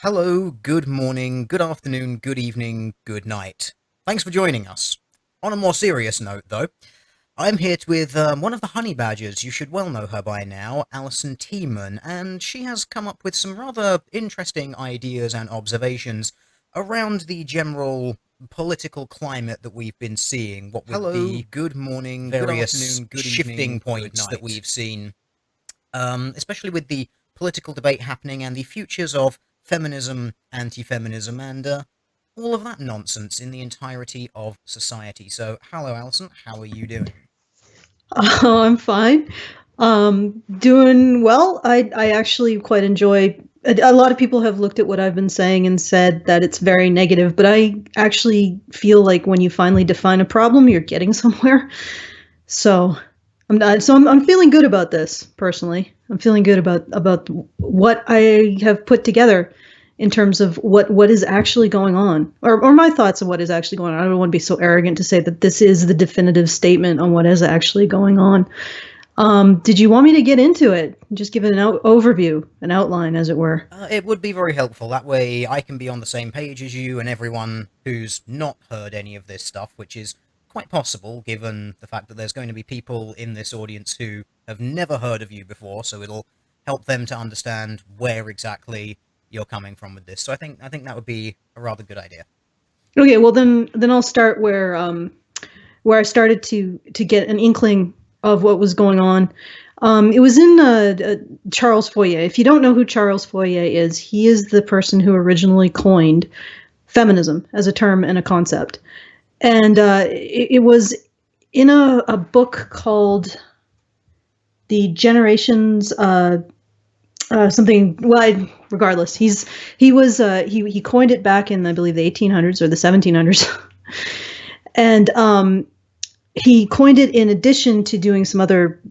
Hello, good morning, good afternoon, good evening, good night. Thanks for joining us. On a more serious note, though, I'm here with one of the honey badgers. You should well know her by now, Alison Tieman, and she has come up with some rather interesting ideas and observations around the general political climate that we've been seeing. What with Hello, the good morning, various good afternoon, good shifting evening, points that we've seen, especially with the political debate happening and the futures of feminism, anti-feminism, and all of that nonsense in the entirety of society. So, hello, Alison. How are you doing? Oh, I'm fine. Doing well. I actually quite enjoy. A lot of people have looked at what I've been saying and said that it's very negative, but I actually feel like when you finally define a problem, you're getting somewhere. So I'm not. So I'm feeling good about this personally. I'm feeling good about what I have put together in terms of what is actually going on, or my thoughts on what is actually going on. I don't want to be so arrogant to say that this is the definitive statement on what is actually going on. Did you want me to get into it? Just give it an overview, an outline, as it were. It would be very helpful. That way I can be on the same page as you and everyone who's not heard any of this stuff, which is quite possible given the fact that there's going to be people in this audience who have never heard of you before, so it'll help them to understand where exactly you're coming from with this. So I think that would be a rather good idea. Okay, well then I'll start where I started to get an inkling of what was going on. It was in Charles Fourier. If you don't know who Charles Fourier is, he is the person who originally coined feminism as a term and a concept. And it was in a book called The Generations something. Well, regardless, he coined it back in, I believe, the 1800s or the 1700s. And he coined it in addition to doing some other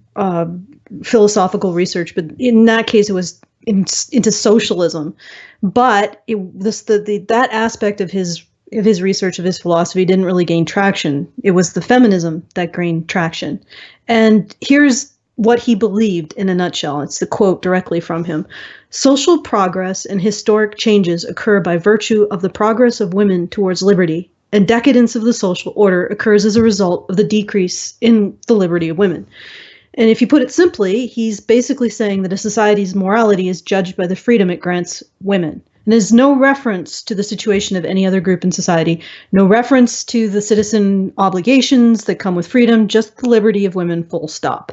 philosophical research, but in that case, it was into socialism. But that aspect of his research, of his philosophy, didn't really gain traction. It was the feminism that gained traction. And here's what he believed in a nutshell. It's the quote directly from him. Social progress and historic changes occur by virtue of the progress of women towards liberty, and decadence of the social order occurs as a result of the decrease in the liberty of women. And if you put it simply, he's basically saying that a society's morality is judged by the freedom it grants women. And there's no reference to the situation of any other group in society, no reference to the citizen obligations that come with freedom, just the liberty of women, full stop.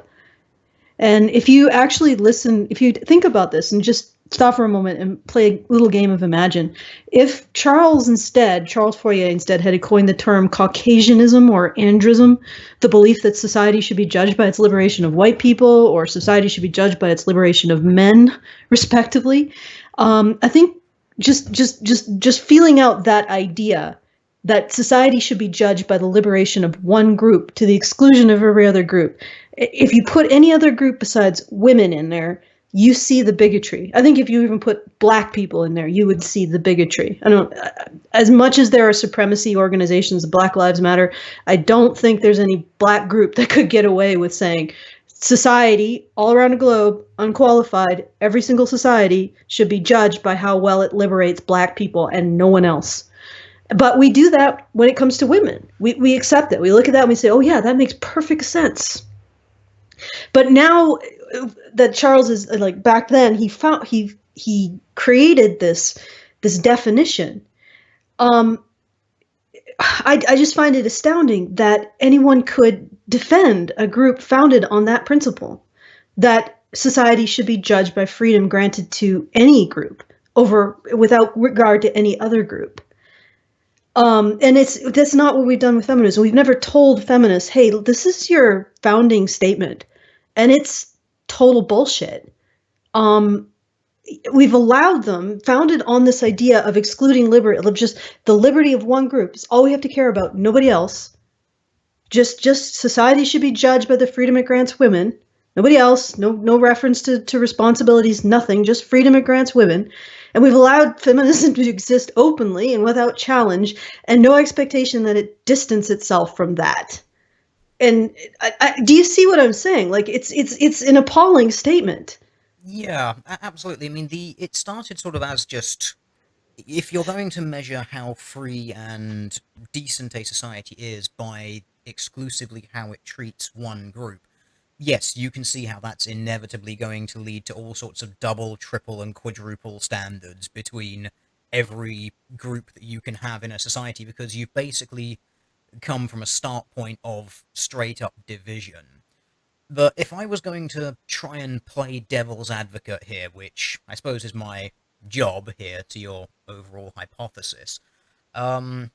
And if you actually listen, if you think about this and just stop for a moment and play a little game of imagine, if Charles Fourier instead had coined the term Caucasianism or andrism, the belief that society should be judged by its liberation of white people or society should be judged by its liberation of men, respectively, I think just feeling out that idea that society should be judged by the liberation of one group to the exclusion of every other group. If you put any other group besides women in there, you see the bigotry. I think if you even put black people in there, you would see the bigotry. I don't, as much as there are supremacy organizations, Black Lives Matter, I don't think there's any black group that could get away with saying society all around the globe, unqualified, every single society should be judged by how well it liberates black people and no one else. But we do that when it comes to women. We accept it. We look at that and we say, oh yeah, that makes perfect sense. But now that Charles is like, back then, he created this definition. I just find it astounding that anyone could defend a group founded on that principle, that society should be judged by freedom granted to any group without regard to any other group. And that's not what we've done with feminism. We've never told feminists, hey, this is your founding statement, and it's total bullshit. We've allowed them, founded on this idea of excluding liberty, just the liberty of one group is all we have to care about, nobody else. Just society should be judged by the freedom it grants women, nobody else, no reference to responsibilities, nothing, just freedom it grants women. And we've allowed feminism to exist openly and without challenge, and no expectation that it distance itself from that. And do you see what I'm saying? Like, it's an appalling statement. Yeah, absolutely. I mean, it started sort of as just if you're going to measure how free and decent a society is by exclusively how it treats one group, yes, you can see how that's inevitably going to lead to all sorts of double, triple, and quadruple standards between every group that you can have in a society, because you've basically come from a start point of straight up division. But if I was going to try and play devil's advocate here, which I suppose is my job here to your overall hypothesis, um,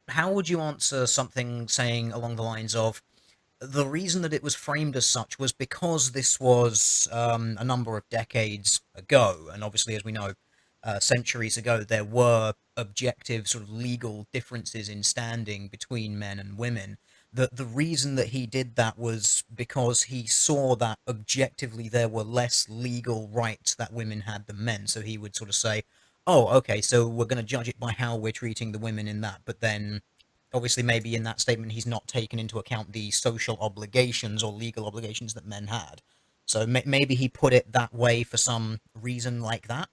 how would you answer something saying along the lines of, the reason that it was framed as such was because this was a number of decades ago, and obviously, as we know, centuries ago, there were objective sort of legal differences in standing between men and women. The reason that he did that was because he saw that objectively there were less legal rights that women had than men. So he would sort of say, "Oh, okay, so we're going to judge it by how we're treating the women in that," but then obviously maybe in that statement he's not taken into account the social obligations or legal obligations that men had. So maybe he put it that way for some reason like that.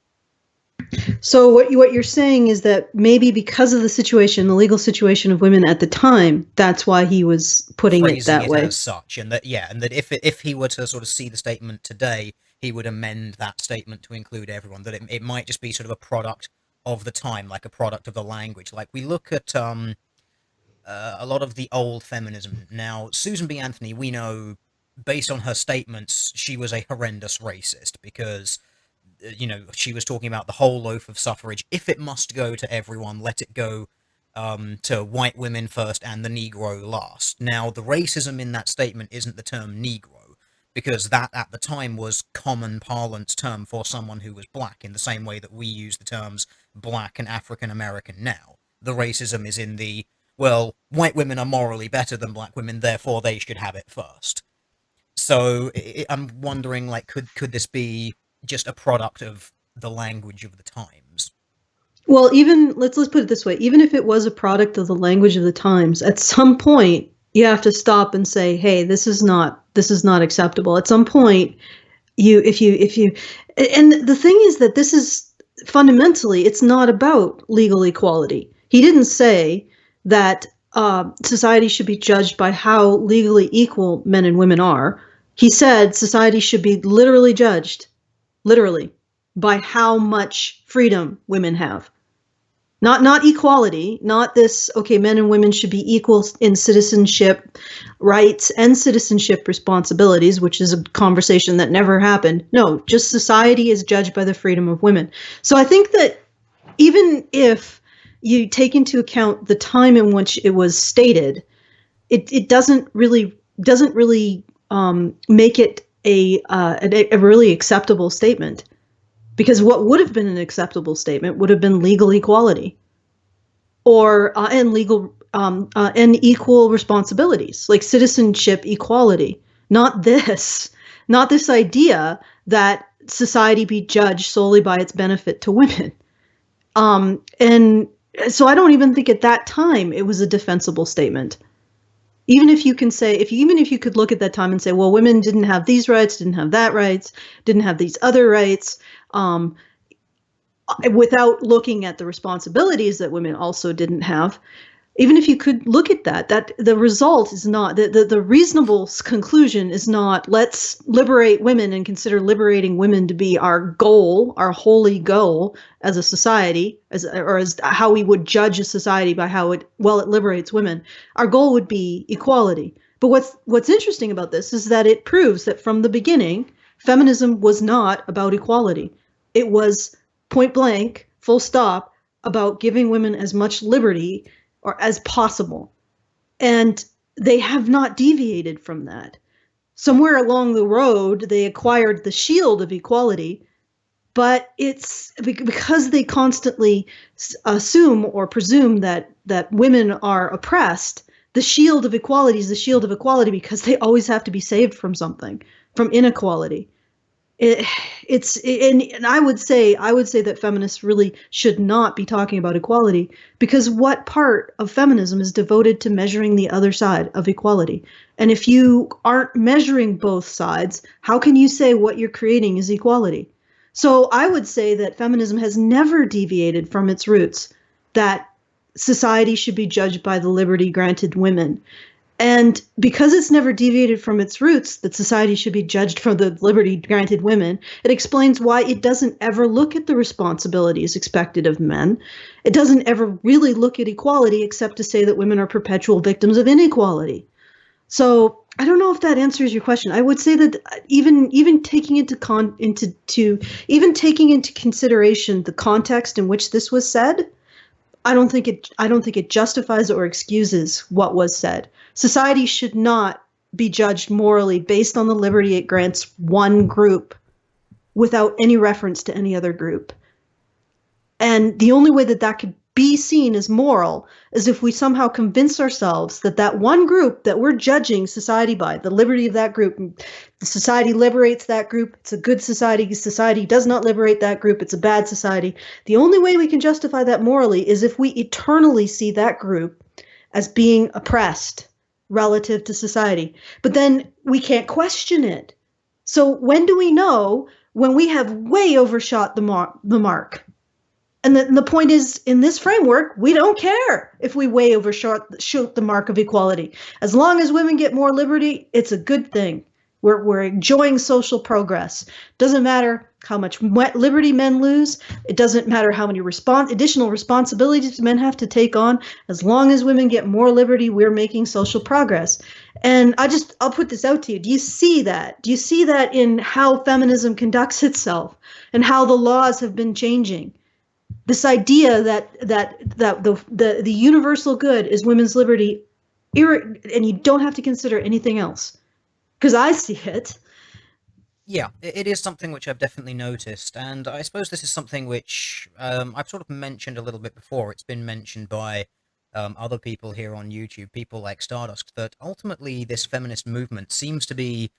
So what you're saying is that maybe because of the situation, the legal situation of women at the time, that's why he was putting it Phrasing that it way. as such, and that, yeah, and that if he were to sort of see the statement today, he would amend that statement to include everyone. That it might just be sort of a product of the time, like a product of the language. Like we look at a lot of the old feminism. Now, Susan B. Anthony, we know, based on her statements, she was a horrendous racist because, she was talking about the whole loaf of suffrage. If it must go to everyone, let it go to white women first and the Negro last. Now, the racism in that statement isn't the term Negro, because that at the time was common parlance term for someone who was black, in the same way that we use the terms black and African American now. The racism is in the, well, white women are morally better than black women, therefore they should have it first. So I'm wondering, like, could this be just a product of the language of the times? Well, even let's put it this way, even if it was a product of the language of the times, at some point you have to stop and say, "Hey, this is not acceptable." At some point, if you and the thing is that this is fundamentally, it's not about legal equality. He didn't say that society should be judged by how legally equal men and women are. He said society should be literally judged, literally, by how much freedom women have. Not equality, not this, okay, men and women should be equal in citizenship rights and citizenship responsibilities, which is a conversation that never happened. No, just society is judged by the freedom of women. So I think that even if you take into account the time in which it was stated, it doesn't really make it a really acceptable statement. Because what would have been an acceptable statement would have been legal equality, or and equal responsibilities, like citizenship equality. Not this idea that society be judged solely by its benefit to women. And so I don't even think at that time it was a defensible statement. Even if you can say, even if you could look at that time and say, well, women didn't have these rights, didn't have that rights, didn't have these other rights, without looking at the responsibilities that women also didn't have. Even if you could look at that the result is not, the reasonable conclusion is not, let's liberate women and consider liberating women to be our goal, our holy goal as a society, as how we would judge a society by how it liberates women. Our goal would be equality. But what's interesting about this is that it proves that from the beginning, feminism was not about equality. It was point blank, full stop, about giving women as much liberty or as possible. And they have not deviated from that. Somewhere along the road, they acquired the shield of equality, but it's because they constantly assume or presume that women are oppressed. The shield of equality is the shield of equality because they always have to be saved from something, from inequality. And I would say that feminists really should not be talking about equality, because what part of feminism is devoted to measuring the other side of equality? And if you aren't measuring both sides, how can you say what you're creating is equality? So I would say that feminism has never deviated from its roots, that society should be judged by the liberty granted women. And because it's never deviated from its roots, that society should be judged for the liberty granted women, it explains why it doesn't ever look at the responsibilities expected of men. It doesn't ever really look at equality except to say that women are perpetual victims of inequality. So I don't know if that answers your question. I would say that even taking even taking into consideration the context in which this was said, I don't think it justifies or excuses what was said. Society should not be judged morally based on the liberty it grants one group without any reference to any other group. And the only way that that could be seen as moral is if we somehow convince ourselves that that one group that we're judging society by, the liberty of that group, the society liberates that group, it's a good society. Society does not liberate that group, it's a bad society. The only way we can justify that morally is if we eternally see that group as being oppressed relative to society. But then we can't question it. So when do we know when we have way overshot the mark? And the point is, in this framework, we don't care if we way overshot the mark of equality. As long as women get more liberty, it's a good thing. We're enjoying social progress. Doesn't matter how much liberty men lose. It doesn't matter how many additional responsibilities men have to take on. As long as women get more liberty, we're making social progress. And I'll put this out to you. Do you see that? Do you see that in how feminism conducts itself and how the laws have been changing? This idea that the universal good is women's liberty, and you don't have to consider anything else, because I see it. Yeah, it is something which I've definitely noticed, and I suppose this is something which I've sort of mentioned a little bit before. It's been mentioned by other people here on YouTube, people like Stardust, that ultimately this feminist movement seems to be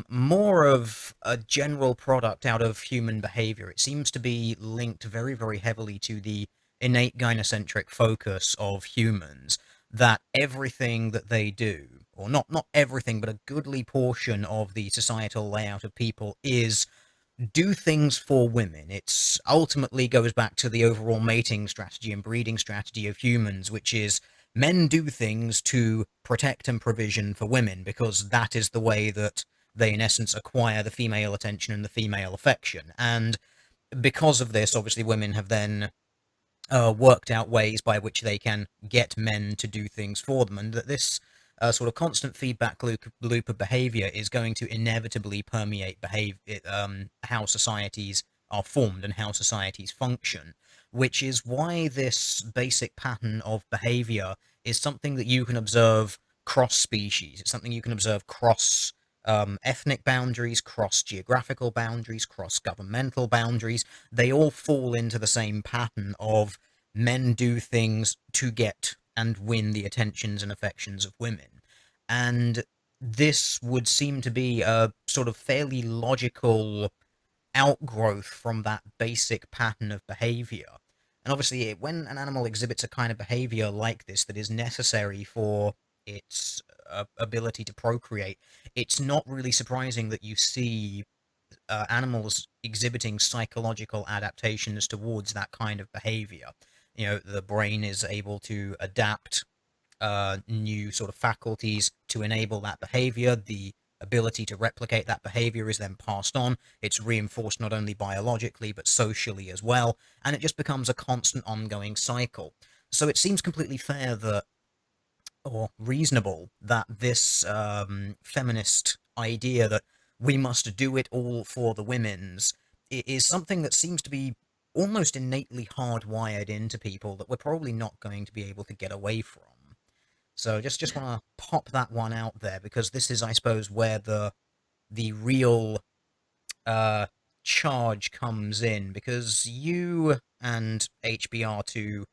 more of a general product out of human behavior. It seems to be linked very, very heavily to the innate gynocentric focus of humans, that everything that they do, or not everything, but a goodly portion of the societal layout of people is do things for women. It's ultimately goes back to the overall mating strategy and breeding strategy of humans, which is men do things to protect and provision for women, because that is the way that they in essence acquire the female attention and the female affection. And because of this, obviously women have then worked out ways by which they can get men to do things for them, and that this sort of constant feedback loop of behavior is going to inevitably permeate how societies are formed and how societies function, which is why this basic pattern of behavior is something that you can observe cross species. It's something you can observe cross ethnic boundaries, cross geographical boundaries, cross governmental boundaries. They all fall into the same pattern of men do things to get and win the attentions and affections of women. And this would seem to be a sort of fairly logical outgrowth from that basic pattern of behavior. And obviously, when an animal exhibits a kind of behavior like this that is necessary for its ability to procreate, it's not really surprising that you see animals exhibiting psychological adaptations towards that kind of behavior. You know, the brain is able to adapt new sort of faculties to enable that behavior. The ability to replicate that behavior is then passed on. It's reinforced not only biologically, but socially as well. And it just becomes a constant ongoing cycle. So it seems completely fair that, or reasonable, that this feminist idea that we must do it all for the women's is something that seems to be almost innately hardwired into people that we're probably not going to be able to get away from. So just want to pop that one out there, because this is, I suppose, where the real uh, charge comes in, because you and HBR to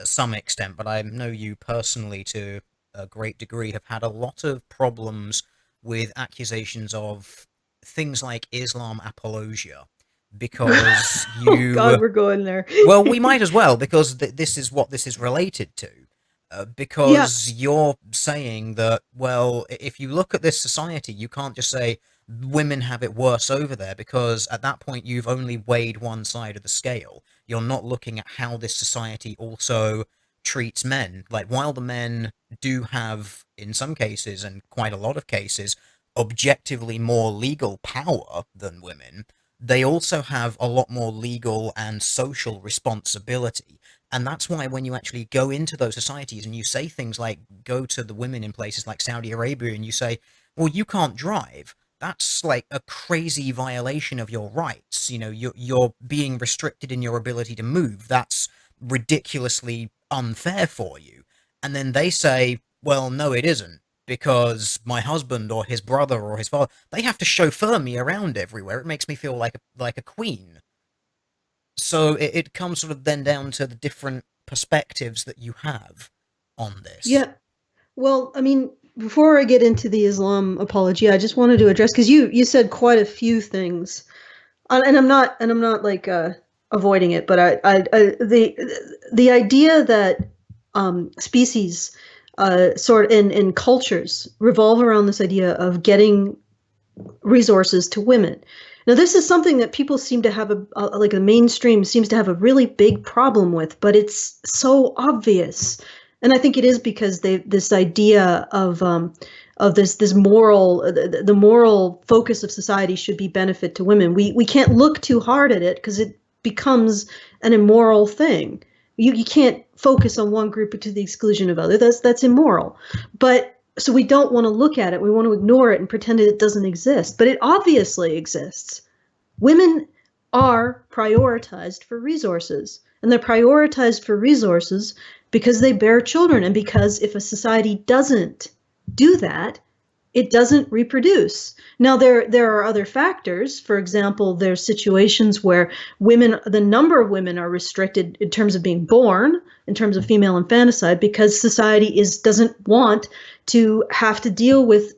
some extent, but I know you personally to a great degree, have had a lot of problems with accusations of things like Islam apologia, because Oh God, you, we're going there. well, we might as well, because this is what this is related to. Yeah, because you're saying that, well, if you look at this society, you can't just say women have it worse over there, because at that point you've only weighed one side of the scale. You're not looking at how this society also treats men. Like, while the men do have, in some cases, and quite a lot of cases, objectively more legal power than women, they also have a lot more legal and social responsibility. And that's why when you actually go into those societies and you say things like, go to the women in places like Saudi Arabia and you say, well, you can't drive. That's like a crazy violation of your rights. You know, you're being restricted in your ability to move. That's ridiculously unfair for you. And then they say, well, no, it isn't, because my husband or his brother or his father, they have to chauffeur me around everywhere. It makes me feel like a queen. So it comes sort of then down to the different perspectives that you have on this. yeah. Well, I mean, before I get into the Islam apology, I just wanted to address, because you said quite a few things, and I'm not like avoiding it, but the idea that species sort in cultures revolve around this idea of getting resources to women. Now, this is something that people seem to have like the mainstream seems to have a really big problem with, but it's so obvious, and I think it is because this idea of this moral the moral focus of society should be benefit to women. We can't look too hard at it because it becomes an immoral thing. You can't focus on one group to the exclusion of others. That's immoral. But so we don't want to look at it. We want to ignore it and pretend it doesn't exist. But it obviously exists. Women are prioritized for resources. And they're prioritized for resources because they bear children. And because if a society doesn't do that, it doesn't reproduce. Now, there are other factors. For example, there's situations where the number of women are restricted in terms of being born, in terms of female infanticide, because society doesn't want to have to deal with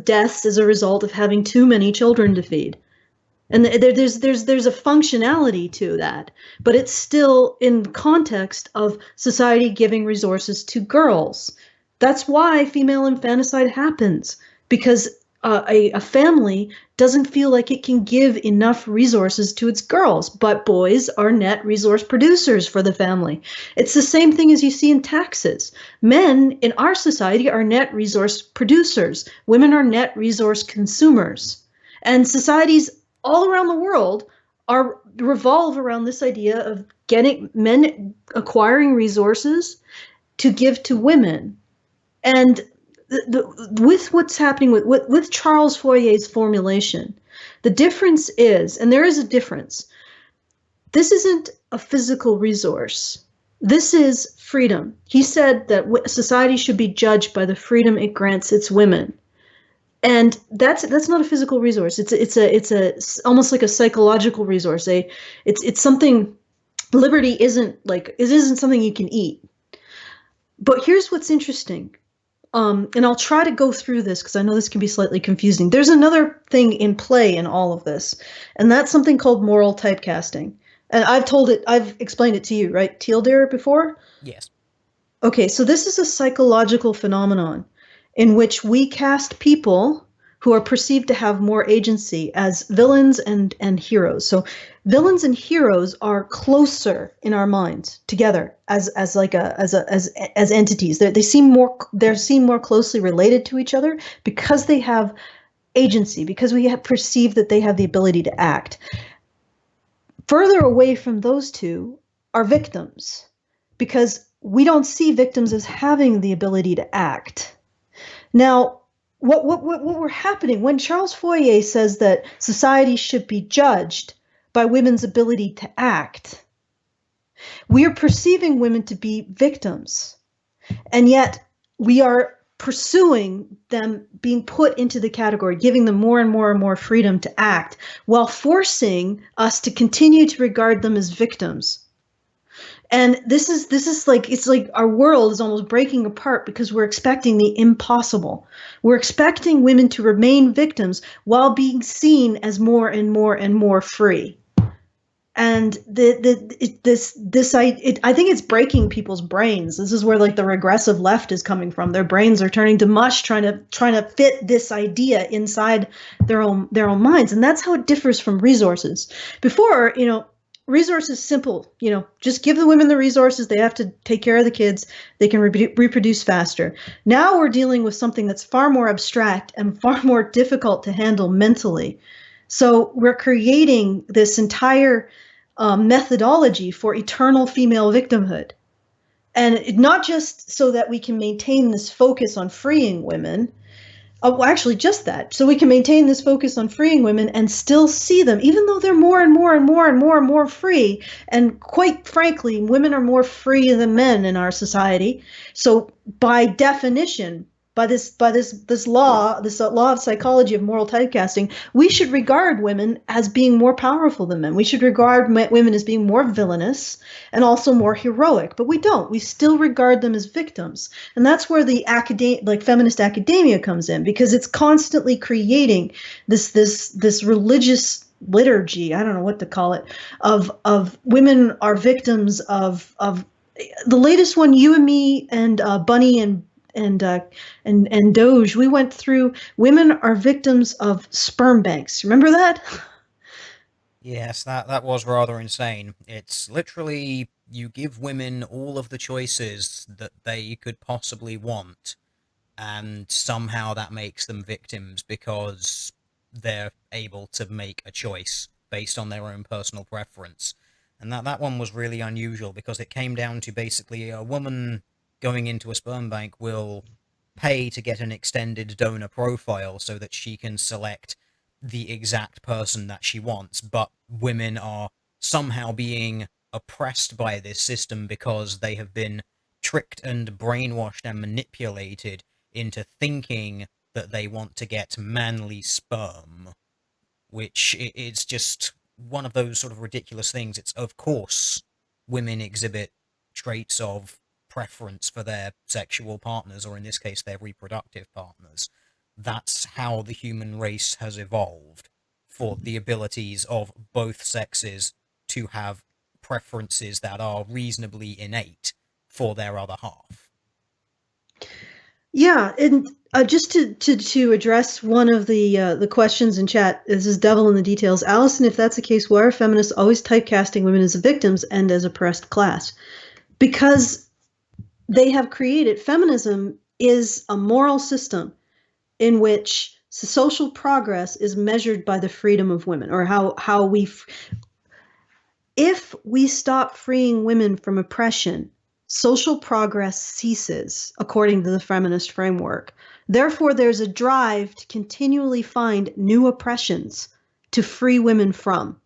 deaths as a result of having too many children to feed. And there's a functionality to that, but it's still in context of society giving resources to girls. That's why female infanticide happens, because a family doesn't feel like it can give enough resources to its girls, but boys are net resource producers for the family. It's the same thing as you see in taxes. Men in our society are net resource producers. Women are net resource consumers. And societies all around the world revolve around this idea of getting men acquiring resources to give to women. And with what's happening with Charles Fourier's formulation, the difference is, and there is a difference, this isn't a physical resource. This is freedom. He said that society should be judged by the freedom it grants its women. And that's not a physical resource. It's almost like a psychological resource. It's something. Liberty isn't something you can eat. But here's what's interesting. And I'll try to go through this because I know this can be slightly confusing. There's another thing in play in all of this, and that's something called moral typecasting. And I've explained it to you, right, Teal'c, before? Yes. Okay, so this is a psychological phenomenon in which we cast people who are perceived to have more agency as villains and heroes. So villains and heroes are closer in our minds together as entities. They seem more closely related to each other because they have agency, because we have perceived that they have the ability to act. Further away from those two are victims, because we don't see victims as having the ability to act. Now, what were happening when Charles Fourier says that society should be judged by women's ability to act? We are perceiving women to be victims, and yet we are pursuing them being put into the category, giving them more and more and more freedom to act, while forcing us to continue to regard them as victims. And this is like, it's like our world is almost breaking apart because we're expecting the impossible. We're expecting women to remain victims while being seen as more and more and more free. And I think it's breaking people's brains. This is where like the regressive left is coming from. Their brains are turning to mush, trying to fit this idea inside their own minds, and that's how it differs from resources. Before, resources simple. Just give the women the resources. They have to take care of the kids. They can reproduce faster. Now we're dealing with something that's far more abstract and far more difficult to handle mentally. So we're creating this entire methodology for eternal female victimhood. And not just so that we can maintain this focus on freeing women, well, actually, just that. So we can maintain this focus on freeing women and still see them, even though they're more and more and more and more and more free. And quite frankly, women are more free than men in our society. So by definition, by this law of psychology of moral typecasting, we should regard women as being more powerful than men. We should regard women as being more villainous and also more heroic, but we don't. We still regard them as victims. And that's where the feminist academia comes in, because it's constantly creating this religious liturgy, I don't know what to call it, of women are victims of the latest one. You and me and Bunny and Doge, we went through women are victims of sperm banks. Remember that? Yes, that was rather insane. It's literally you give women all of the choices that they could possibly want, and somehow that makes them victims because they're able to make a choice based on their own personal preference. And that one was really unusual because it came down to basically a woman going into a sperm bank will pay to get an extended donor profile so that she can select the exact person that she wants, but women are somehow being oppressed by this system because they have been tricked and brainwashed and manipulated into thinking that they want to get manly sperm, which is just one of those sort of ridiculous things. It's, of course, women exhibit traits of preference for their sexual partners, or in this case, their reproductive partners. That's how the human race has evolved, for the abilities of both sexes to have preferences that are reasonably innate for their other half. Yeah, and just to address one of the questions in chat, this is Devil in the Details. Allison, if that's the case, why are feminists always typecasting women as victims and as oppressed class? Because they have created, feminism is a moral system in which social progress is measured by the freedom of women, or how we if we stop freeing women from oppression, social progress ceases, according to the feminist framework. Therefore, there's a drive to continually find new oppressions to free women from.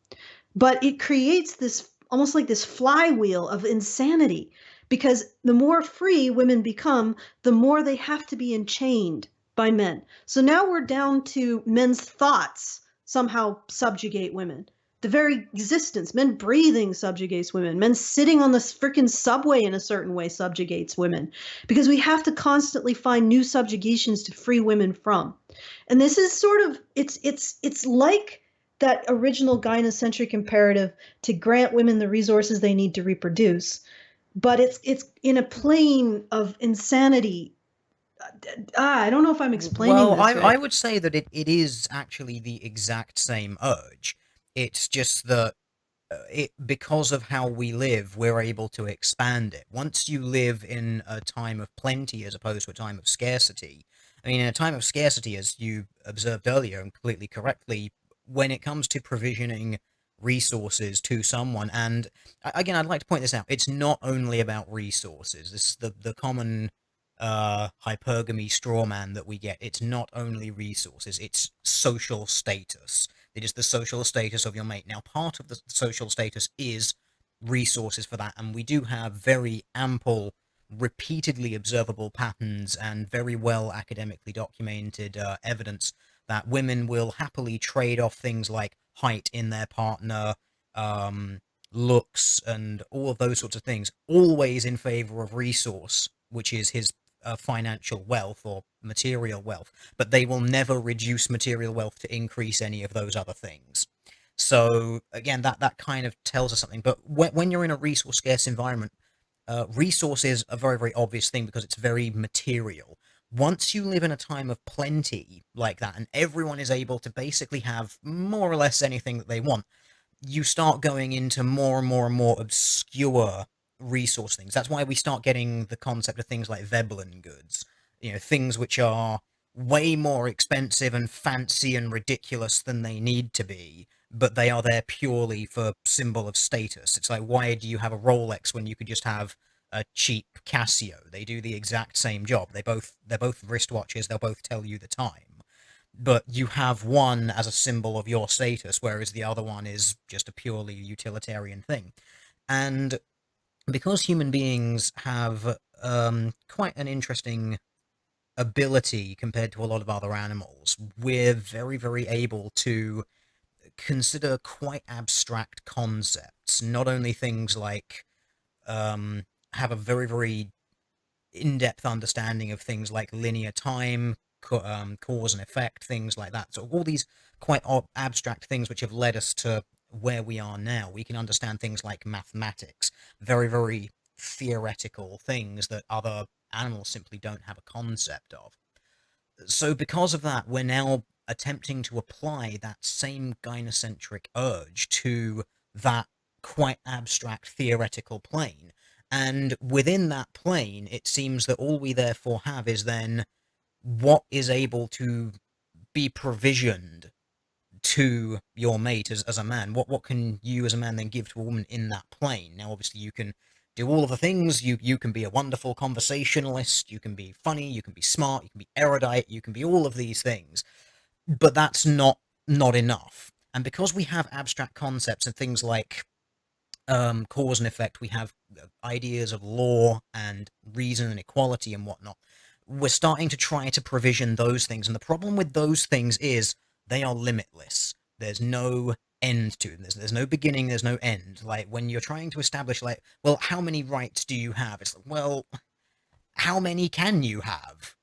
But it creates this almost like this flywheel of insanity, because the more free women become, the more they have to be enchained by men. So now we're down to men's thoughts somehow subjugate women. The very existence, men breathing subjugates women. Men sitting on the freaking subway in a certain way subjugates women, because we have to constantly find new subjugations to free women from. And this is sort of, it's like that original gynocentric imperative to grant women the resources they need to reproduce, but it's in a plane of insanity. I don't know if I'm explaining Well, this I right. would say that it is actually the exact same urge. It's just that because of how we live, we're able to expand it. Once you live in a time of plenty as opposed to a time of scarcity, I mean, in a time of scarcity, as you observed earlier and completely correctly, when it comes to provisioning resources to someone, and again, I'd like to point this out, it's not only about resources. This is the common hypergamy straw man that we get. It's not only resources, it's social status. It is the social status of your mate. Now, part of the social status is resources for that, and we do have very ample, repeatedly observable patterns and very well academically documented evidence that women will happily trade off things like height in their partner, um, looks, and all of those sorts of things, always in favor of resource, which is his financial wealth or material wealth, but they will never reduce material wealth to increase any of those other things. So again, that kind of tells us something. But when you're in a resource scarce environment, resource is a very, very obvious thing because it's very material. Once you live in a time of plenty like that, and everyone is able to basically have more or less anything that they want, you start going into more and more and more obscure resource things. That's why we start getting the concept of things like Veblen goods, things which are way more expensive and fancy and ridiculous than they need to be, but they are there purely for symbol of status. It's like, why do you have a Rolex when you could just have a cheap Casio? They do the exact same job. They're both wristwatches. They'll both tell you the time, but you have one as a symbol of your status, whereas the other one is just a purely utilitarian thing. And because human beings have quite an interesting ability compared to a lot of other animals, we're very, very able to consider quite abstract concepts, not only things like have a very, very in-depth understanding of things like linear time, cause and effect, things like that. So all these quite abstract things which have led us to where we are now. We can understand things like mathematics, very, very theoretical things that other animals simply don't have a concept of. So because of that, we're now attempting to apply that same gynocentric urge to that quite abstract theoretical plane. And within that plane, it seems that all we therefore have is then what is able to be provisioned to your mate as a man. What can you as a man then give to a woman in that plane? Now, obviously, you can do all of the things. You can be a wonderful conversationalist. You can be funny. You can be smart. You can be erudite. You can be all of these things. But that's not enough. And because we have abstract concepts and things like cause and effect, we have ideas of law and reason and equality and whatnot. We're starting to try to provision those things, and the problem with those things is they are limitless. There's no end to them. There's no beginning. There's no end. Like when you're trying to establish, like, well, how many rights do you have? It's like, well, how many can you have?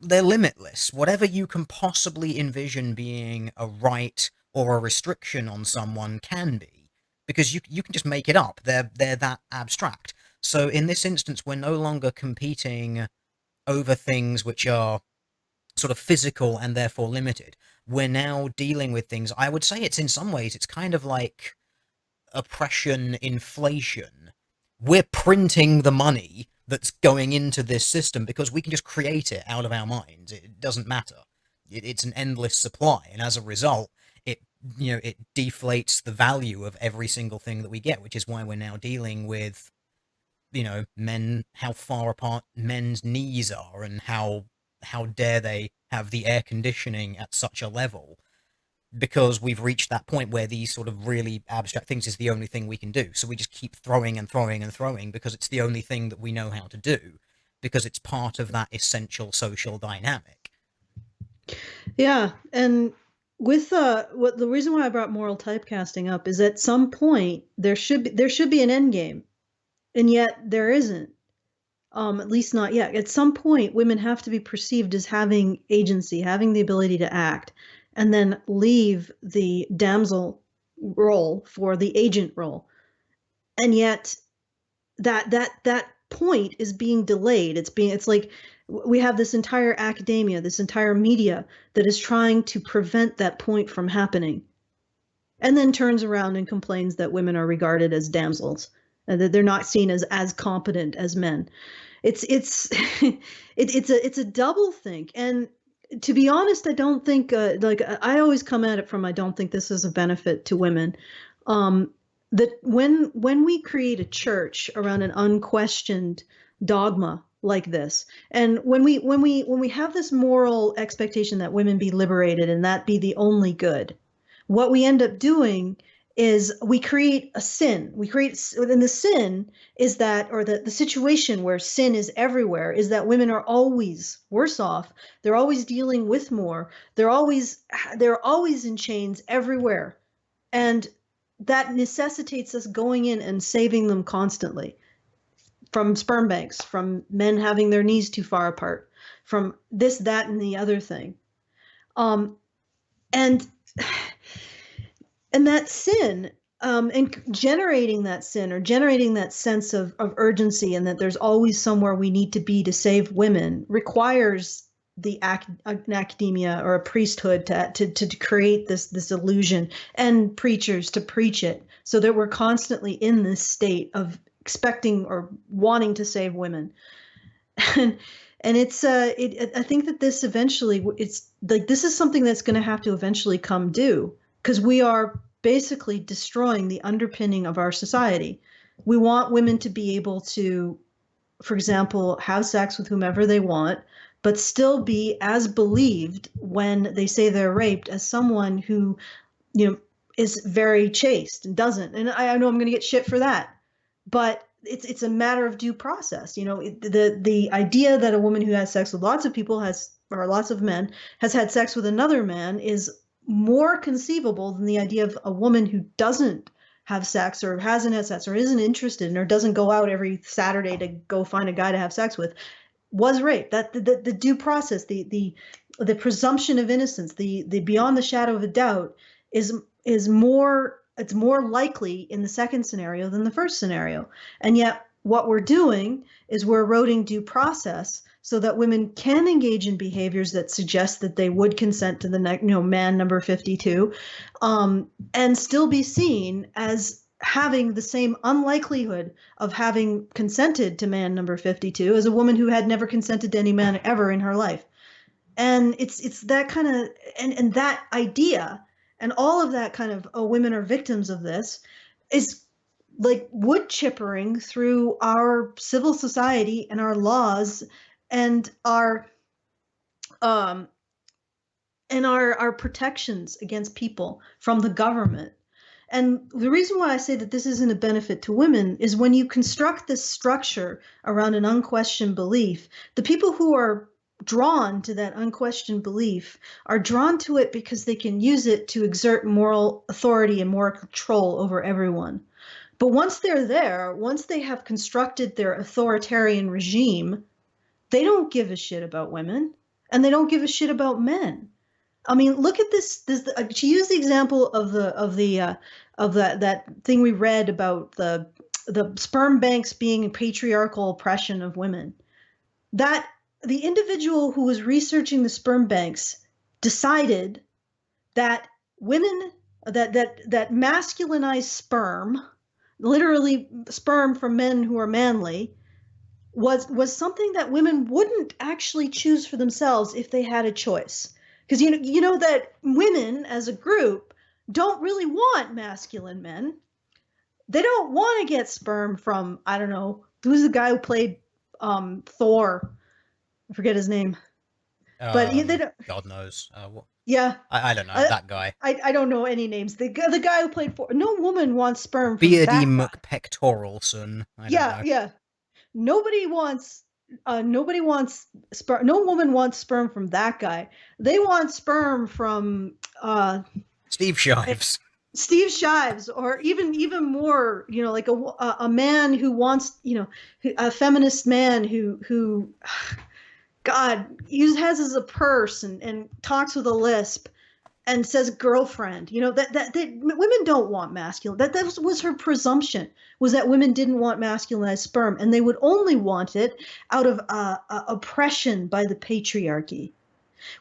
They're limitless. Whatever you can possibly envision being a right or a restriction on someone can be, because you can just make it up. They're that abstract. So in this instance, we're no longer competing over things which are sort of physical and therefore limited. We're now dealing with things. I would say it's in some ways it's kind of like oppression inflation. We're printing the money that's going into this system because we can just create it out of our minds. It doesn't matter. It's an endless supply, and as a result, it it deflates the value of every single thing that we get, which is why we're now dealing with men, how far apart men's knees are, and how dare they have the air conditioning at such a level, because we've reached that point where these sort of really abstract things is the only thing we can do. So we just keep throwing and throwing and throwing because it's the only thing that we know how to do, because it's part of that essential social dynamic. Yeah, and with what the reason why I brought moral typecasting up is at some point there should be an end game, and yet there isn't. At least not yet. At some point, women have to be perceived as having agency, having the ability to act, and then leave the damsel role for the agent role. And yet that point is being delayed. It's like we have this entire academia, this entire media that is trying to prevent that point from happening, and then turns around and complains that women are regarded as damsels and that they're not seen as competent as men. It's it's a double think. And to be honest, I don't think like I always come at it from I don't think this is a benefit to women. That when we create a church around an unquestioned dogma like this, and when we have this moral expectation that women be liberated and that be the only good, what we end up doing is we create a sin. And the sin is that, or the situation where sin is everywhere, is that women are always worse off. They're always dealing with more. They're always in chains everywhere. And that necessitates us going in and saving them constantly from sperm banks, from men having their knees too far apart, from this, that, and the other thing. And And that sin, and generating that sin or generating that sense of urgency and that there's always somewhere we need to be to save women requires an academia or a priesthood to create this illusion, and preachers to preach it, so that we're constantly in this state of expecting or wanting to save women. and and I think that this eventually, it's like this is something that's going to have to eventually come due, because we are basically destroying the underpinning of our society. We want women to be able to, for example, have sex with whomever they want, but still be as believed when they say they're raped as someone who, is very chaste and doesn't. And I know I'm going to get shit for that, but it's a matter of due process. The idea that a woman who has sex with lots of people or lots of men has had sex with another man is more conceivable than the idea of a woman who doesn't have sex or hasn't had sex or isn't interested in or doesn't go out every Saturday to go find a guy to have sex with was raped. That the due process, the presumption of innocence, the beyond the shadow of a doubt is more, it's more likely in the second scenario than the first scenario. And yet what we're doing is we're eroding due process so that women can engage in behaviors that suggest that they would consent to the man number 52, and still be seen as having the same unlikelihood of having consented to man number 52 as a woman who had never consented to any man ever in her life. And it's that kind of, and that idea and all of that kind of, oh, women are victims of this, is like wood chippering through our civil society and our laws and our protections against people from the government. And the reason why I say that this isn't a benefit to women is when you construct this structure around an unquestioned belief, the people who are drawn to that unquestioned belief are drawn to it because they can use it to exert moral authority and moral control over everyone. But once they're there, once they have constructed their authoritarian regime, they don't give a shit about women, and they don't give a shit about men. I mean, look at this. She used the example of that thing we read about the sperm banks being patriarchal oppression of women. That the individual who was researching the sperm banks decided that women, that masculinized sperm, literally sperm from men who are manly, was something that women wouldn't actually choose for themselves if they had a choice. Because you know that women as a group don't really want masculine men. They don't want to get sperm from, I don't know, who's the guy who played Thor? I forget his name. But they don't. God knows. Yeah. I don't know that guy. I don't know any names. The guy who played Thor. No woman wants sperm from Beardy that guy. McPectoralson. I don't know. Yeah. Nobody wants sperm. No woman wants sperm from that guy. They want sperm from Steve Shives. Steve Shives, or even more, like a man who wants, a feminist man who God, has as a purse and talks with a lisp and says girlfriend. That women don't want masculine. That was her presumption, was that women didn't want masculinized sperm, and they would only want it out of oppression by the patriarchy.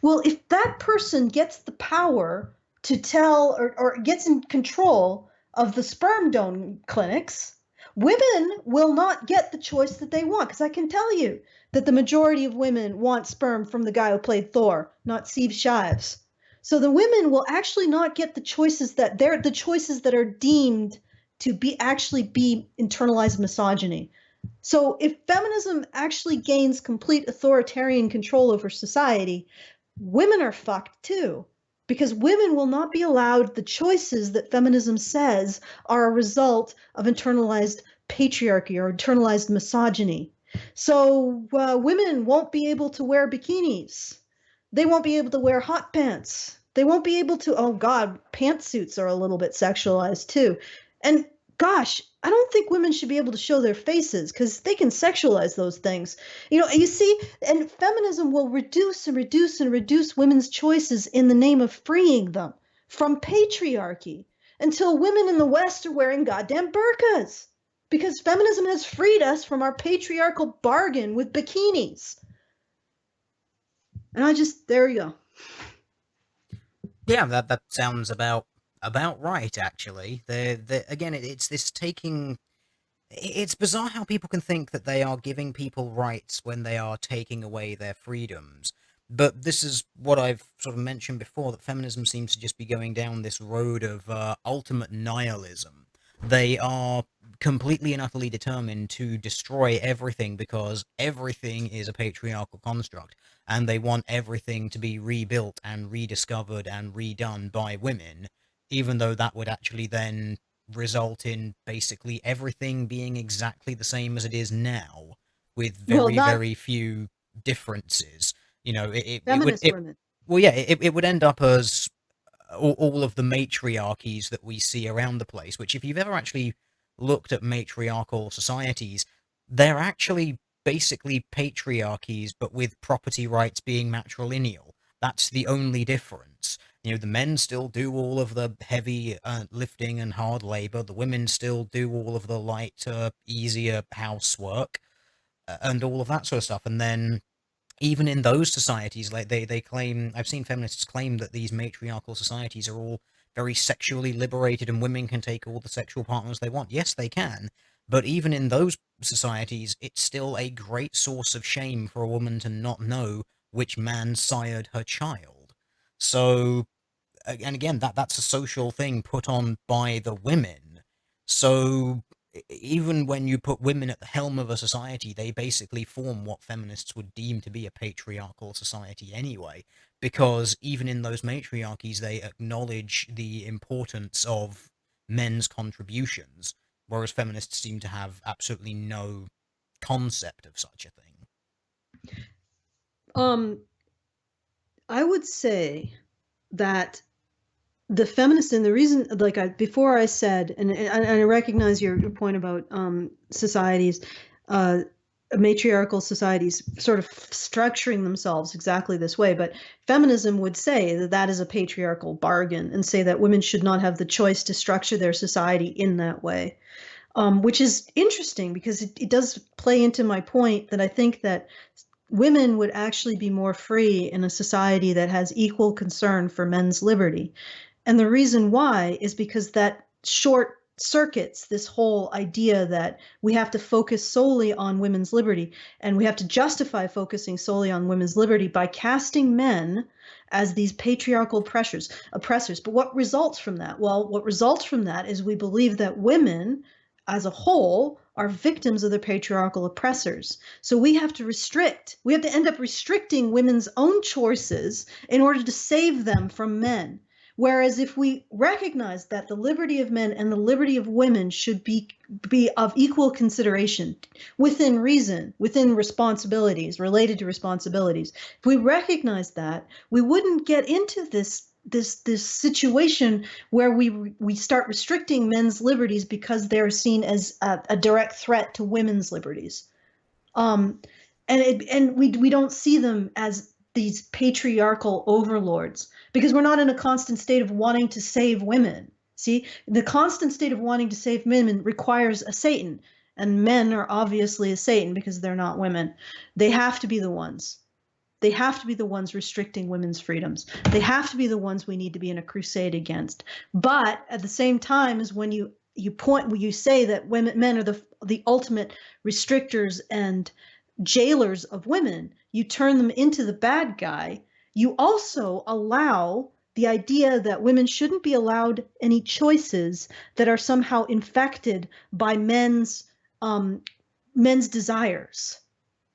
Well, if that person gets the power to tell or gets in control of the sperm donor clinics, women will not get the choice that they want. Because I can tell you that the majority of women want sperm from the guy who played Thor, not Steve Shives. So the women will actually not get the choices that are deemed to be internalized misogyny. So if feminism actually gains complete authoritarian control over society, women are fucked too, because women will not be allowed the choices that feminism says are a result of internalized patriarchy or internalized misogyny. So women won't be able to wear bikinis. They won't be able to wear hot pants. They won't be able to, oh God, pantsuits are a little bit sexualized too. And gosh, I don't think women should be able to show their faces, because they can sexualize those things. You see, and feminism will reduce and reduce and reduce women's choices in the name of freeing them from patriarchy. until women in the West are wearing goddamn burqas. Because feminism has freed us from our patriarchal bargain with bikinis. And there you go. Yeah, that sounds about right, actually. Again, it's this taking. It's bizarre how people can think that they are giving people rights when they are taking away their freedoms. But this is what I've sort of mentioned before, that feminism seems to just be going down this road of ultimate nihilism. They are completely and utterly determined to destroy everything because everything is a patriarchal construct, and they want everything to be rebuilt and rediscovered and redone by women, even though that would actually then result in basically everything being exactly the same as it is now, with Well, very, not very few differences. It would feminist women. well, yeah, it would end up as all of the matriarchies that we see around the place, which, if you've ever actually looked at matriarchal societies, they're actually basically patriarchies, but with property rights being matrilineal. That's the only difference. The men still do all of the heavy lifting and hard labor. The women still do all of the light, easier housework, and all of that sort of stuff. And then even in those societies, like they claim, I've seen feminists claim that these matriarchal societies are all very sexually liberated and women can take all the sexual partners they want. Yes, they can. But even in those societies, it's still a great source of shame for a woman to not know which man sired her child. So, and again, that's a social thing put on by the women. So even when you put women at the helm of a society, they basically form what feminists would deem to be a patriarchal society anyway, because even in those matriarchies, they acknowledge the importance of men's contributions, whereas feminists seem to have absolutely no concept of such a thing. Um, I would say that the feminist, and the reason, like before I said, and I recognize your point about societies, uh, matriarchal societies sort of structuring themselves exactly this way, but feminism would say that that is a patriarchal bargain, and say that women should not have the choice to structure their society in that way. Which is interesting because it does play into my point that I think that women would actually be more free in a society that has equal concern for men's liberty. And the reason why is because that short circuits this whole idea that we have to focus solely on women's liberty, and we have to justify focusing solely on women's liberty by casting men as these patriarchal oppressors. But what results from that? Well, what results from that is we believe that women as a whole are victims of the patriarchal oppressors. So we have to end up restricting women's own choices in order to save them from men. Whereas if we recognize that the liberty of men and the liberty of women should be of equal consideration within reason, within responsibilities, related to responsibilities, if we recognize that, we wouldn't get into this situation where we start restricting men's liberties because they're seen as a direct threat to women's liberties. And we don't see them as these patriarchal overlords because we're not in a constant state of wanting to save women. See, the constant state of wanting to save women requires a Satan, and men are obviously a Satan because they're not women. They have to be the ones. They have to be the ones restricting women's freedoms. They have to be the ones we need to be in a crusade against. But at the same time, is when you say that men are the ultimate restrictors and jailers of women, you turn them into the bad guy. You also allow the idea that women shouldn't be allowed any choices that are somehow infected by men's desires.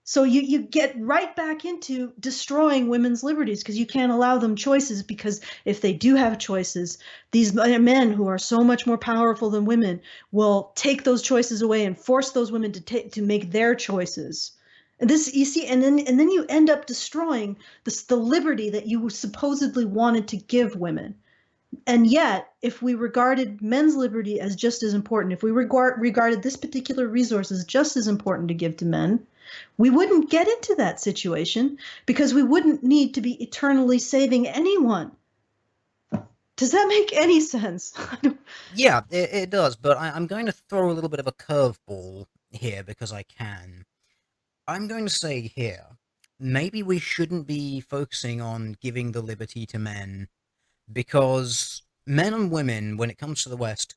So you get right back into destroying women's liberties because you can't allow them choices, because if they do have choices, these men who are so much more powerful than women will take those choices away and force those women to make their choices. And this, you see, and then you end up destroying the liberty that you supposedly wanted to give women. And yet, if we regarded men's liberty as just as important, if we regarded this particular resource as just as important to give to men, we wouldn't get into that situation because we wouldn't need to be eternally saving anyone Does that make any sense? Yeah, it does, but I'm going to throw a little bit of a curveball here because I can. I'm going to say here, maybe we shouldn't be focusing on giving the liberty to men, because men and women, when it comes to the West,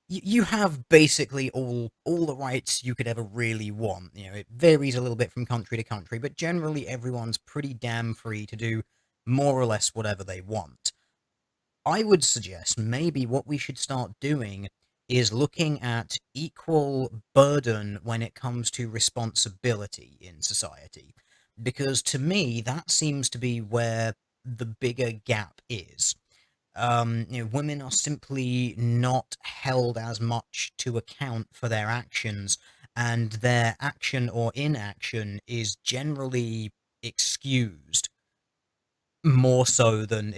you have basically all the rights you could ever really want. You know, it varies a little bit from country to country, but generally everyone's pretty damn free to do more or less whatever they want. I would suggest maybe what we should start doing is looking at equal burden when it comes to responsibility in society. Because to me, that seems to be where the bigger gap is. Women are simply not held as much to account for their actions, and their action or inaction is generally excused more so than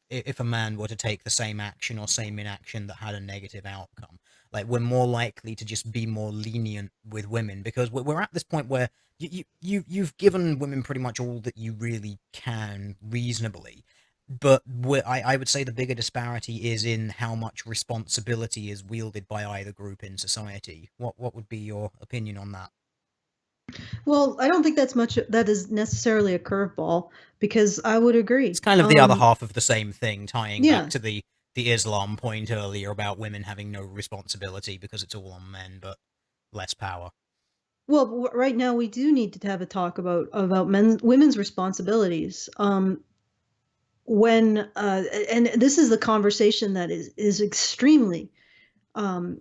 if a man were to take the same action or same inaction that had a negative outcome. Like, we're more likely to just be more lenient with women because we're at this point where you've given women pretty much all that you really can reasonably, but I would say the bigger disparity is in how much responsibility is wielded by either group in society. What would be your opinion on that? Well, I don't think that is necessarily a curveball because I would It's agree. kind of the other half of the same thing, tying back Yeah. to the Islam point earlier about women having no responsibility because it's all on men, but less power. Well, right now we do need to have a talk about women's responsibilities. When and this is the conversation that is extremely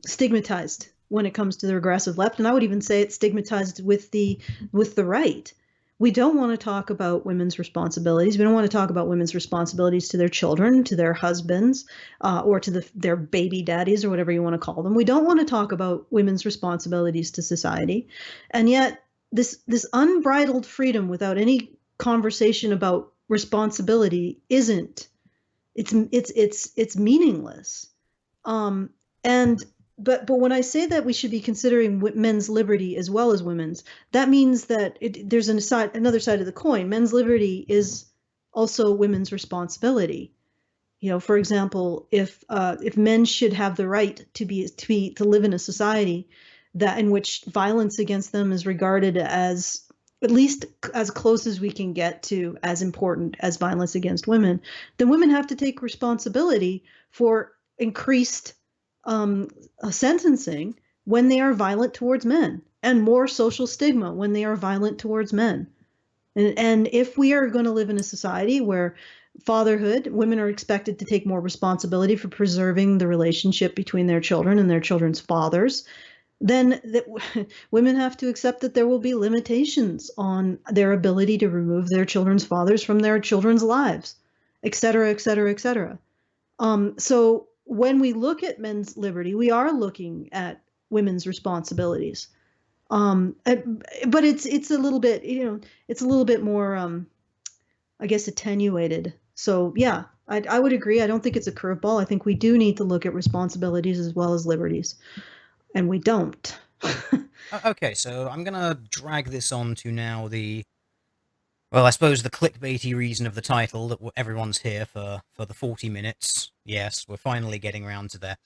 stigmatized when it comes to the regressive left, and I would even say it's stigmatized with the right. We don't want to talk about women's responsibilities. We don't want to talk about women's responsibilities to their children, to their husbands, or to their baby daddies, or whatever you want to call them. We don't want to talk about women's responsibilities to society, and yet this unbridled freedom without any conversation about responsibility isn't. It's meaningless. Um, and but when I say that we should be considering men's liberty as well as women's, that means that there's another side of the coin. Men's liberty is also women's responsibility. You know, for example, if men should have the right to live in a society that in which violence against them is regarded as at least as close as we can get to as important as violence against women, then women have to take responsibility for increased um, sentencing when they are violent towards men, and more social stigma when they are violent towards men. And if we are going to live in a society where fatherhood, women are expected to take more responsibility for preserving the relationship between their children and their children's fathers, then women have to accept that there will be limitations on their ability to remove their children's fathers from their children's lives, et cetera, et cetera, et cetera. So when we look at men's liberty, we are looking at women's responsibilities. But it's a little bit, it's a little bit more, I guess, attenuated. So yeah, I would agree. I don't think it's a curveball. I think we do need to look at responsibilities as well as liberties, and we don't. Okay, so I'm gonna drag this on to now well, I suppose the clickbaity reason of the title that everyone's here for the 40 minutes. Yes, we're finally getting around to there.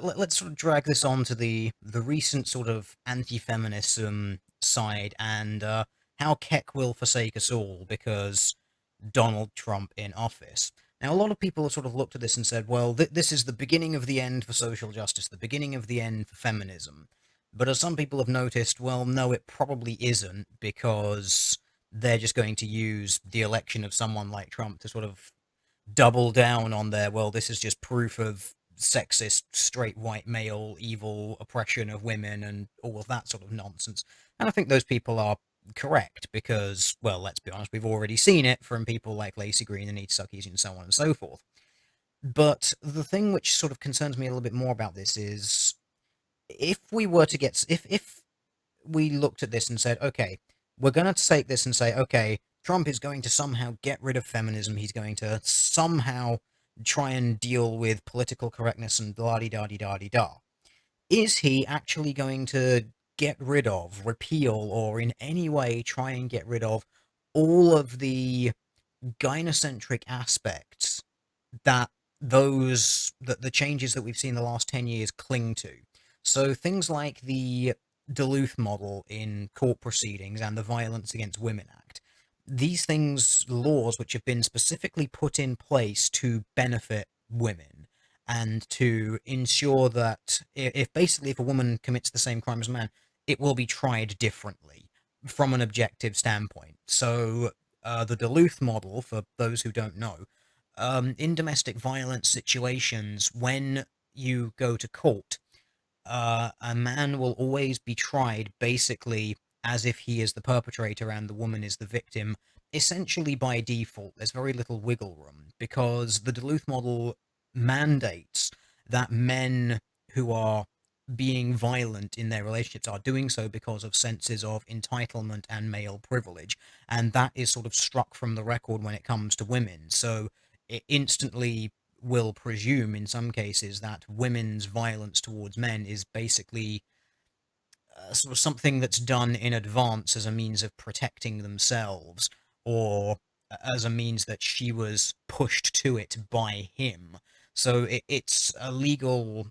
Let's sort of drag this on to the recent sort of anti-feminism side and how Keck will forsake us all because Donald Trump in office. Now, a lot of people have sort of looked at this and said, well, this is the beginning of the end for social justice, the beginning of the end for feminism. But as some people have noticed, well, no, it probably isn't, because they're just going to use the election of someone like Trump to sort of double down on their, well, this is just proof of sexist, straight white male, evil oppression of women and all of that sort of nonsense. And I think those people are correct because, well, let's be honest, we've already seen it from people like Lacey Green and Anita Suckies and so on and so forth. But the thing which sort of concerns me a little bit more about this is if we were to get, if we looked at this and said, okay, we're going to take this and say, okay, Trump is going to somehow get rid of feminism. He's going to somehow try and deal with political correctness and blah de da de da de da. Is he actually going to get rid of, repeal, or in any way try and get rid of all of the gynocentric aspects that the changes that we've seen the last 10 years cling to. So things like the Duluth model in court proceedings and the Violence Against Women Act, these things, laws which have been specifically put in place to benefit women and to ensure that if a woman commits the same crime as a man, it will be tried differently from an objective standpoint. So the Duluth model, for those who don't know, in domestic violence situations, when you go to court, a man will always be tried basically as if he is the perpetrator and the woman is the victim, essentially by default. There's very little wiggle room because the Duluth model mandates that men who are being violent in their relationships are doing so because of senses of entitlement and male privilege. And that is sort of struck from the record when it comes to women. So it instantly will presume in some cases that women's violence towards men is basically sort of something that's done in advance as a means of protecting themselves, or as a means that she was pushed to it by him. So it's a legal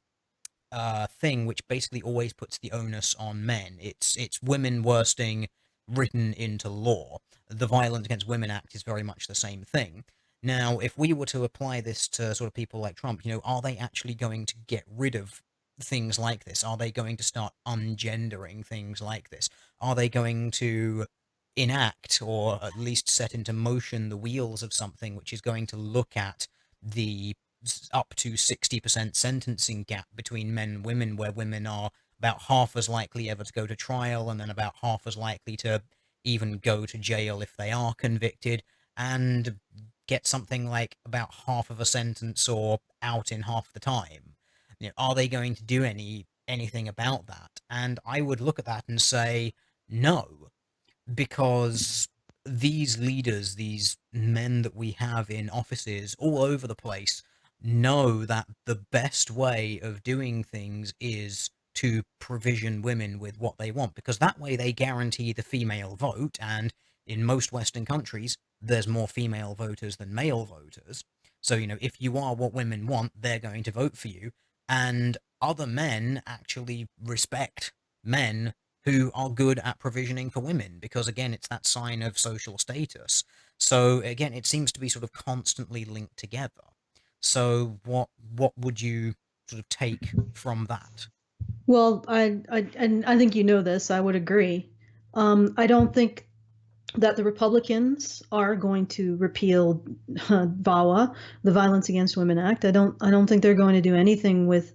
thing which basically always puts the onus on men. It's women worsting written into law. The Violence Against Women Act is very much the same thing. Now, if we were to apply this to sort of people like Trump, are they actually going to get rid of things like this? Are they going to start ungendering things like this? Are they going to enact or at least set into motion the wheels of something which is going to look at the up to 60% sentencing gap between men and women, where women are about half as likely ever to go to trial and then about half as likely to even go to jail if they are convicted, and get something like about half of a sentence or out in half the time? Are they going to do anything about that? And I would look at that and say no, because these leaders, these men that we have in offices all over the place, know that the best way of doing things is to provision women with what they want, because that way they guarantee the female vote. And in most Western countries, there's more female voters than male voters. So, if you are what women want, they're going to vote for you. And other men actually respect men who are good at provisioning for women, because again, it's that sign of social status. So again, it seems to be sort of constantly linked together. So what would you sort of take from that? Well, I think you know this. I would agree. I don't think that the Republicans are going to repeal VAWA, the Violence Against Women Act. I don't think they're going to do anything with,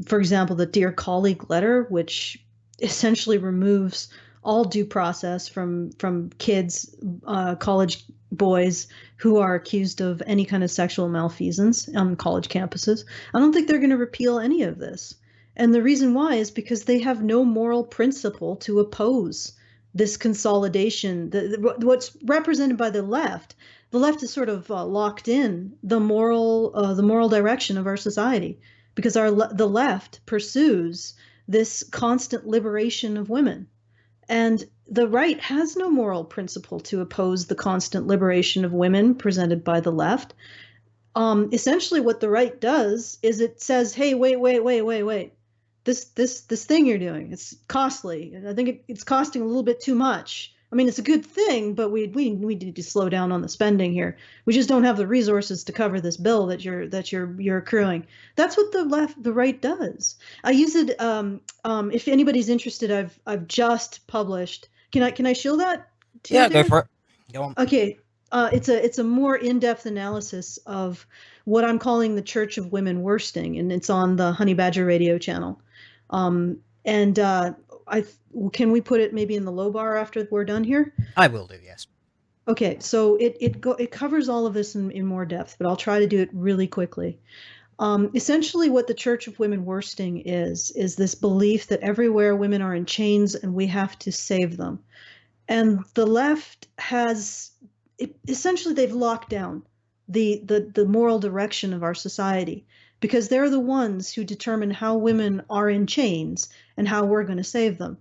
for example, the Dear Colleague letter, which essentially removes all due process from kids, college boys who are accused of any kind of sexual malfeasance on college campuses. I don't think they're going to repeal any of this. And the reason why is because they have no moral principle to oppose this consolidation. What's represented by the left is sort of locked in the moral direction of our society, because the left pursues this constant liberation of women, and the right has no moral principle to oppose the constant liberation of women presented by the left. Essentially, what the right does is it says, "Hey, wait. This thing you're doing, it's costly. I think it's costing a little bit too much. I mean, it's a good thing, but we need to slow down on the spending here. We just don't have the resources to cover this bill that you're accruing." That's what the right does. I use it. If anybody's interested, I've just published. Can I show that to you Yeah, go there? for it. Go on. Okay. It's a more in-depth analysis of what I'm calling the Church of Women Worsting, and it's on the Honey Badger Radio channel. And I can we put it maybe in the low bar after we're done here? I will do, yes. Okay, so it covers all of this in more depth, but I'll try to do it really quickly. Essentially, what the Church of Women Worsting is this belief that everywhere women are in chains and we have to save them. And the left has essentially they've locked down the moral direction of our society, because they're the ones who determine how women are in chains and how we're going to save them.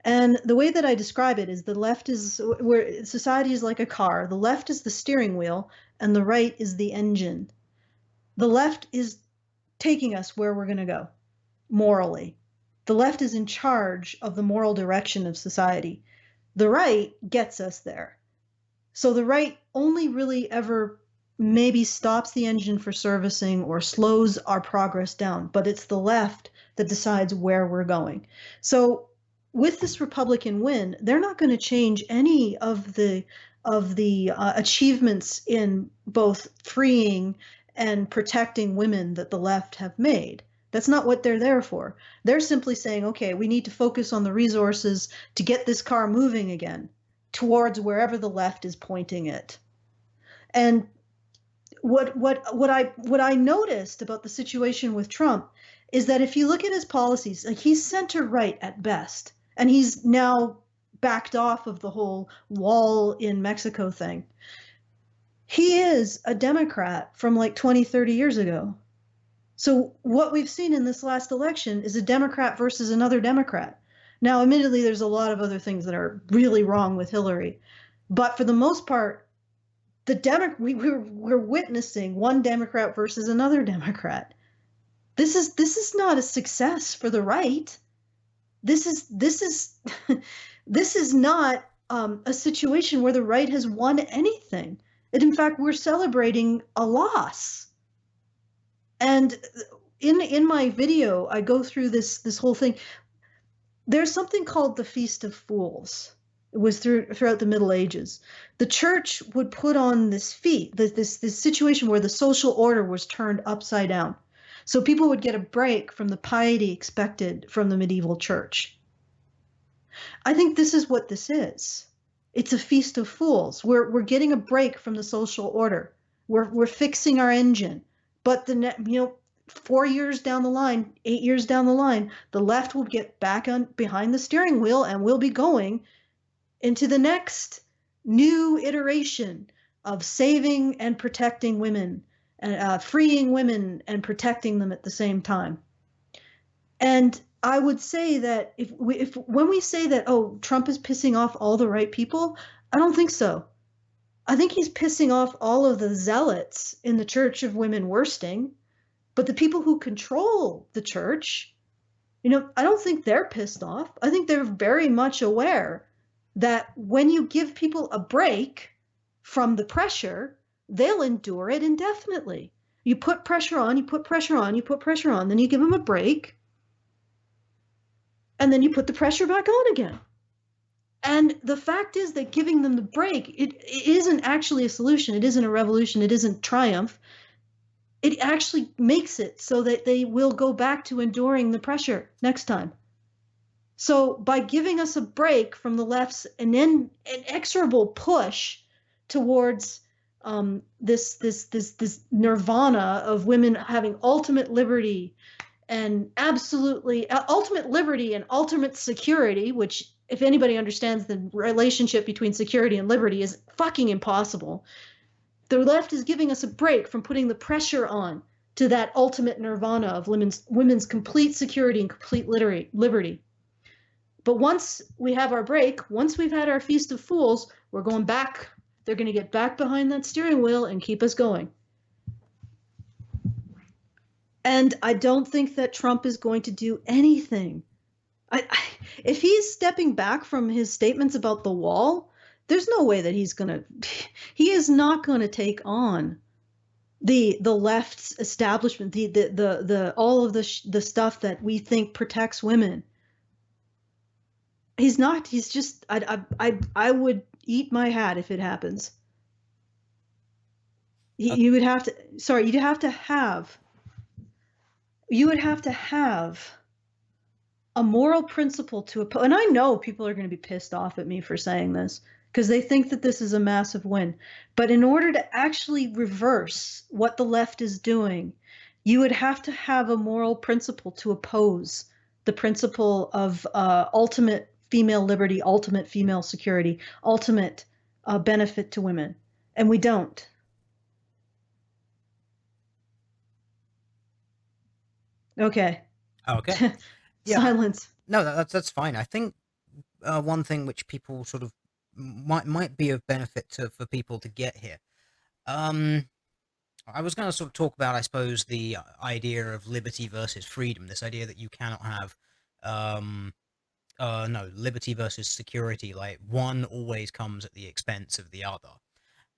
And the way that I describe it is the left is where society is like a car. The left is the steering wheel and the right is the engine. The left is taking us where we're going to go morally. The left is in charge of the moral direction of society. The right gets us there. So the right only really ever maybe stops the engine for servicing or slows our progress down, but it's the left that decides where we're going. So with this Republican win, they're not going to change any of the achievements in both freeing and protecting women that the left have made. That's not what they're there for. They're simply saying, okay, we need to focus on the resources to get this car moving again towards wherever the left is pointing it. And what I noticed about the situation with Trump is that if you look at his policies, like, he's center right at best, and he's now backed off of the whole wall in Mexico thing. He is a Democrat from like 20, 30 years ago. So what we've seen in this last election is a Democrat versus another Democrat. Now, admittedly, there's a lot of other things that are really wrong with Hillary, but for the most part, we're witnessing one Democrat versus another Democrat. This is not a success for the right. This is this is not a situation where the right has won anything. And in fact, we're celebrating a loss. And in my video, I go through this whole thing. There's something called the Feast of Fools. It was throughout the Middle Ages. The church would put on this feast, this situation where the social order was turned upside down. So people would get a break from the piety expected from the medieval church. I think this is what this is. It's a feast of fools. We're getting a break from the social order. We're fixing our engine. But 4 years down the line, 8 years down the line, the left will get back behind the steering wheel, and we'll be going into the next new iteration of saving and protecting women, and freeing women and protecting them at the same time. And I would say that when we say that, oh, Trump is pissing off all the right people, I don't think so. I think he's pissing off all of the zealots in the Church of Women Worsting, but the people who control the church, I don't think they're pissed off. I think they're very much aware that when you give people a break from the pressure, they'll endure it indefinitely. You put pressure on, you put pressure on, you put pressure on, then you give them a break, and then you put the pressure back on again. And the fact is that giving them the break, it isn't actually a solution. It isn't a revolution. It isn't triumph. It actually makes it so that they will go back to enduring the pressure next time. So by giving us a break from the left's inexorable push towards this nirvana of women having ultimate liberty and ultimate liberty and ultimate security, which, if anybody understands the relationship between security and liberty, is fucking impossible. The left is giving us a break from putting the pressure on to that ultimate nirvana of women's complete security and complete liberty. But once we have our break, once we've had our Feast of Fools, we're going back. They're going to get back behind that steering wheel and keep us going. And I don't think that Trump is going to do anything. If he's stepping back from his statements about the wall, there's no way that he is not going to take on the left's establishment, the all of the stuff that we think protects women. He's not. He's just. I would eat my hat if it happens. You would have to. Sorry, you'd have to have. You would have to have a moral principle to oppose. And I know people are going to be pissed off at me for saying this because they think that this is a massive win. But in order to actually reverse what the left is doing, you would have to have a moral principle to oppose the principle of ultimate female liberty, ultimate female security, ultimate benefit to women. And we don't. Okay. Okay. Yeah. Silence. No, that's fine. I think one thing which people sort of might be of benefit for people to get here. I was going to sort of talk about, I suppose, the idea of liberty versus freedom. This idea that you cannot have, um, no, liberty versus security. Like one always comes at the expense of the other.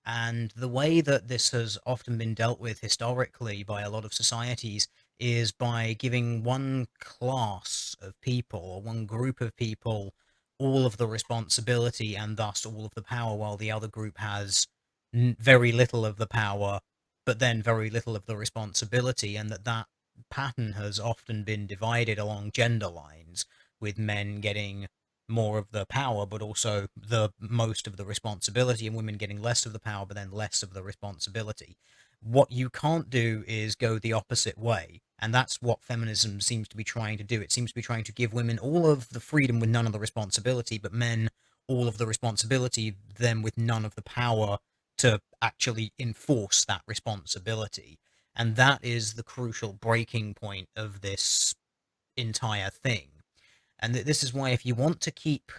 And the way that this has often been dealt with historically by a lot of societies is by giving one class of people or one group of people all of the responsibility and thus all of the power, while the other group has very little of the power, but then very little of the responsibility. And that pattern has often been divided along gender lines, with men getting more of the power, but also the most of the responsibility, and women getting less of the power, but then less of the responsibility. What you can't do is go the opposite way. And that's what feminism seems to be trying to do. It seems to be trying to give women all of the freedom with none of the responsibility, but men all of the responsibility, then with none of the power to actually enforce that responsibility. And that is the crucial breaking point of this entire thing. And this is why, if you want to keep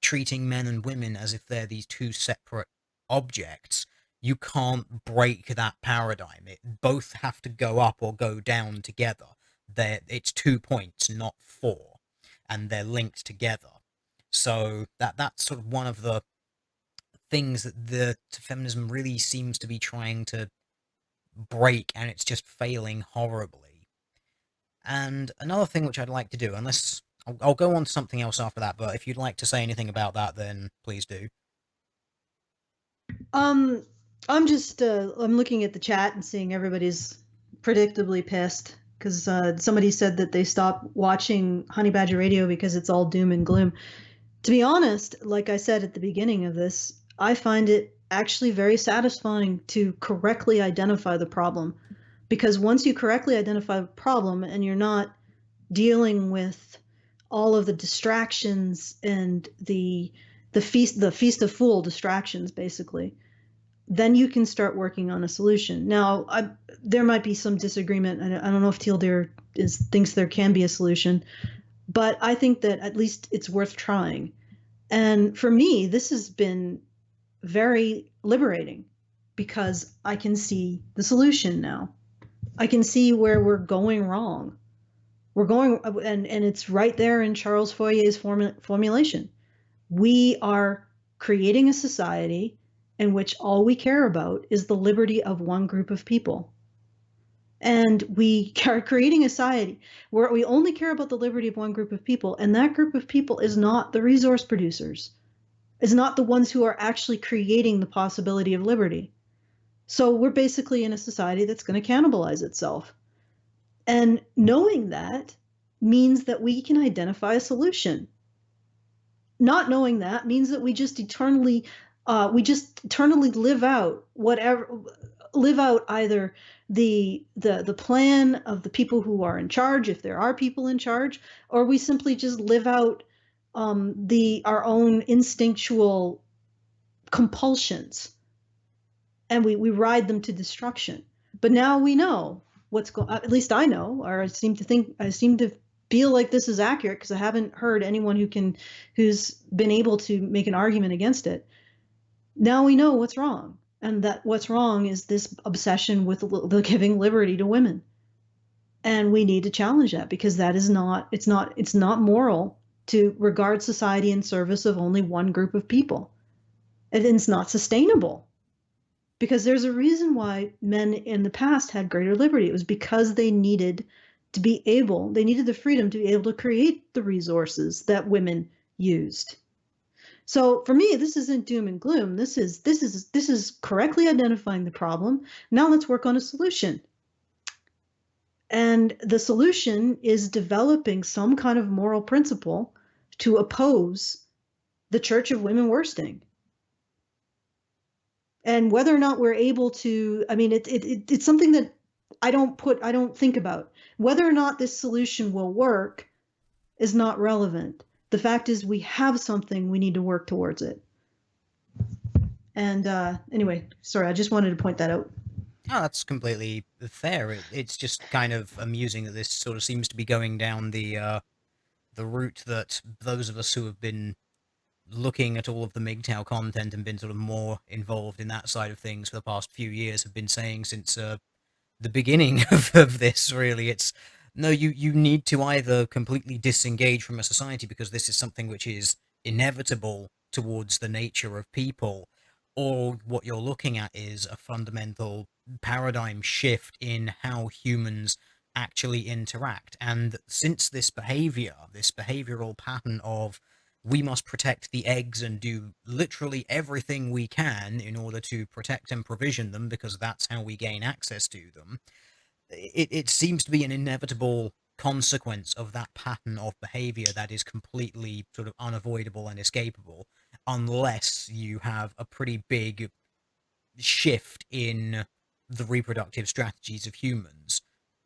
treating men and women as if they're these two separate objects, you can't break that paradigm. It both have to go up or go down together. It's 2 points, not four, and they're linked together. So that's sort of one of the things that the feminism really seems to be trying to break, and it's just failing horribly. And another thing which I'd like to do, unless I'll go on to something else after that, but if you'd like to say anything about that, then please do. Um, I'm just I'm looking at the chat and seeing everybody's predictably pissed because somebody said that they stopped watching Honey Badger Radio because it's all doom and gloom. To be honest, like I said at the beginning of this, I find it actually very satisfying to correctly identify the problem, because once you correctly identify the problem and you're not dealing with all of the distractions and the feast of fool distractions, basically, then you can start working on a solution. Now, there might be some disagreement. I don't know if Teal Deer thinks there can be a solution, but I think that at least it's worth trying. And for me, this has been very liberating because I can see the solution now. I can see where we're going wrong. We're going, and it's right there in Charles Fourier's formulation. We are creating a society in which all we care about is the liberty of one group of people. And we are creating a society where we only care about the liberty of one group of people, and that group of people is not the resource producers, is not the ones who are actually creating the possibility of liberty. So we're basically in a society that's going to cannibalize itself. And knowing that means that we can identify a solution. Not knowing that means that we just eternally live out either the plan of the people who are in charge, if there are people in charge, or we simply just live out our own instinctual compulsions, and we ride them to destruction. But now we know what's going. At least I know, or I seem to feel like this is accurate because I haven't heard anyone who's been able to make an argument against it. Now we know what's wrong, and that what's wrong is this obsession with the giving liberty to women. And we need to challenge that, because that is not it's not moral to regard society in service of only one group of people. And it's not sustainable, because there's a reason why men in the past had greater liberty. It was because they needed the freedom to be able to create the resources that women used. So for me, this isn't doom and gloom. This is correctly identifying the problem. Now let's work on a solution. And the solution is developing some kind of moral principle to oppose the Church of Women worsting. And whether or not we're able to, I mean, it's something that I don't think about. Whether or not this solution will work is not relevant. The fact is, we have something, we need to work towards it. And anyway, sorry, I just wanted to point that out. Oh, that's completely fair. It's just kind of amusing that this sort of seems to be going down the route that those of us who have been looking at all of the MGTOW content and been sort of more involved in that side of things for the past few years, have been saying since the beginning of this, really. It's no, you need to either completely disengage from a society because this is something which is inevitable towards the nature of people, or what you're looking at is a fundamental paradigm shift in how humans actually interact. And since this behavior, this behavioral pattern of we must protect the eggs and do literally everything we can in order to protect and provision them because that's how we gain access to them, it seems to be an inevitable consequence of that pattern of behavior that is completely sort of unavoidable and escapable unless you have a pretty big shift in the reproductive strategies of humans.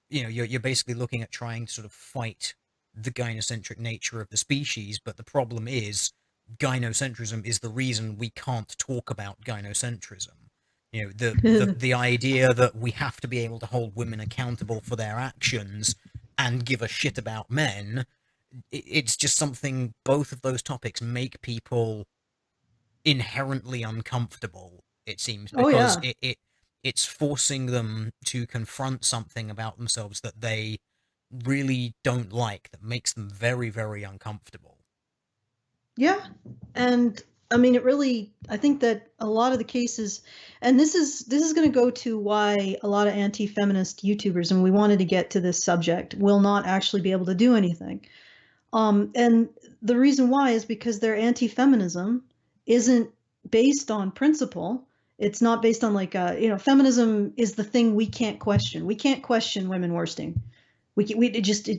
You're basically looking at trying to sort of fight the gynocentric nature of the species, but the problem is gynocentrism is the reason we can't talk about gynocentrism. The idea that we have to be able to hold women accountable for their actions and give a shit about men, it's just something, both of those topics make people inherently uncomfortable, it seems, Oh because yeah. it's forcing them to confront something about themselves that they really don't like, that makes them very, very uncomfortable. Yeah. And I mean, it really, I think that a lot of the cases, and this is going to go to why a lot of anti-feminist YouTubers, and we wanted to get to this subject, will not actually be able to do anything. And the reason why is because their anti-feminism isn't based on principle. It's not based on like, feminism is the thing we can't question. We can't question women worsting. It would just,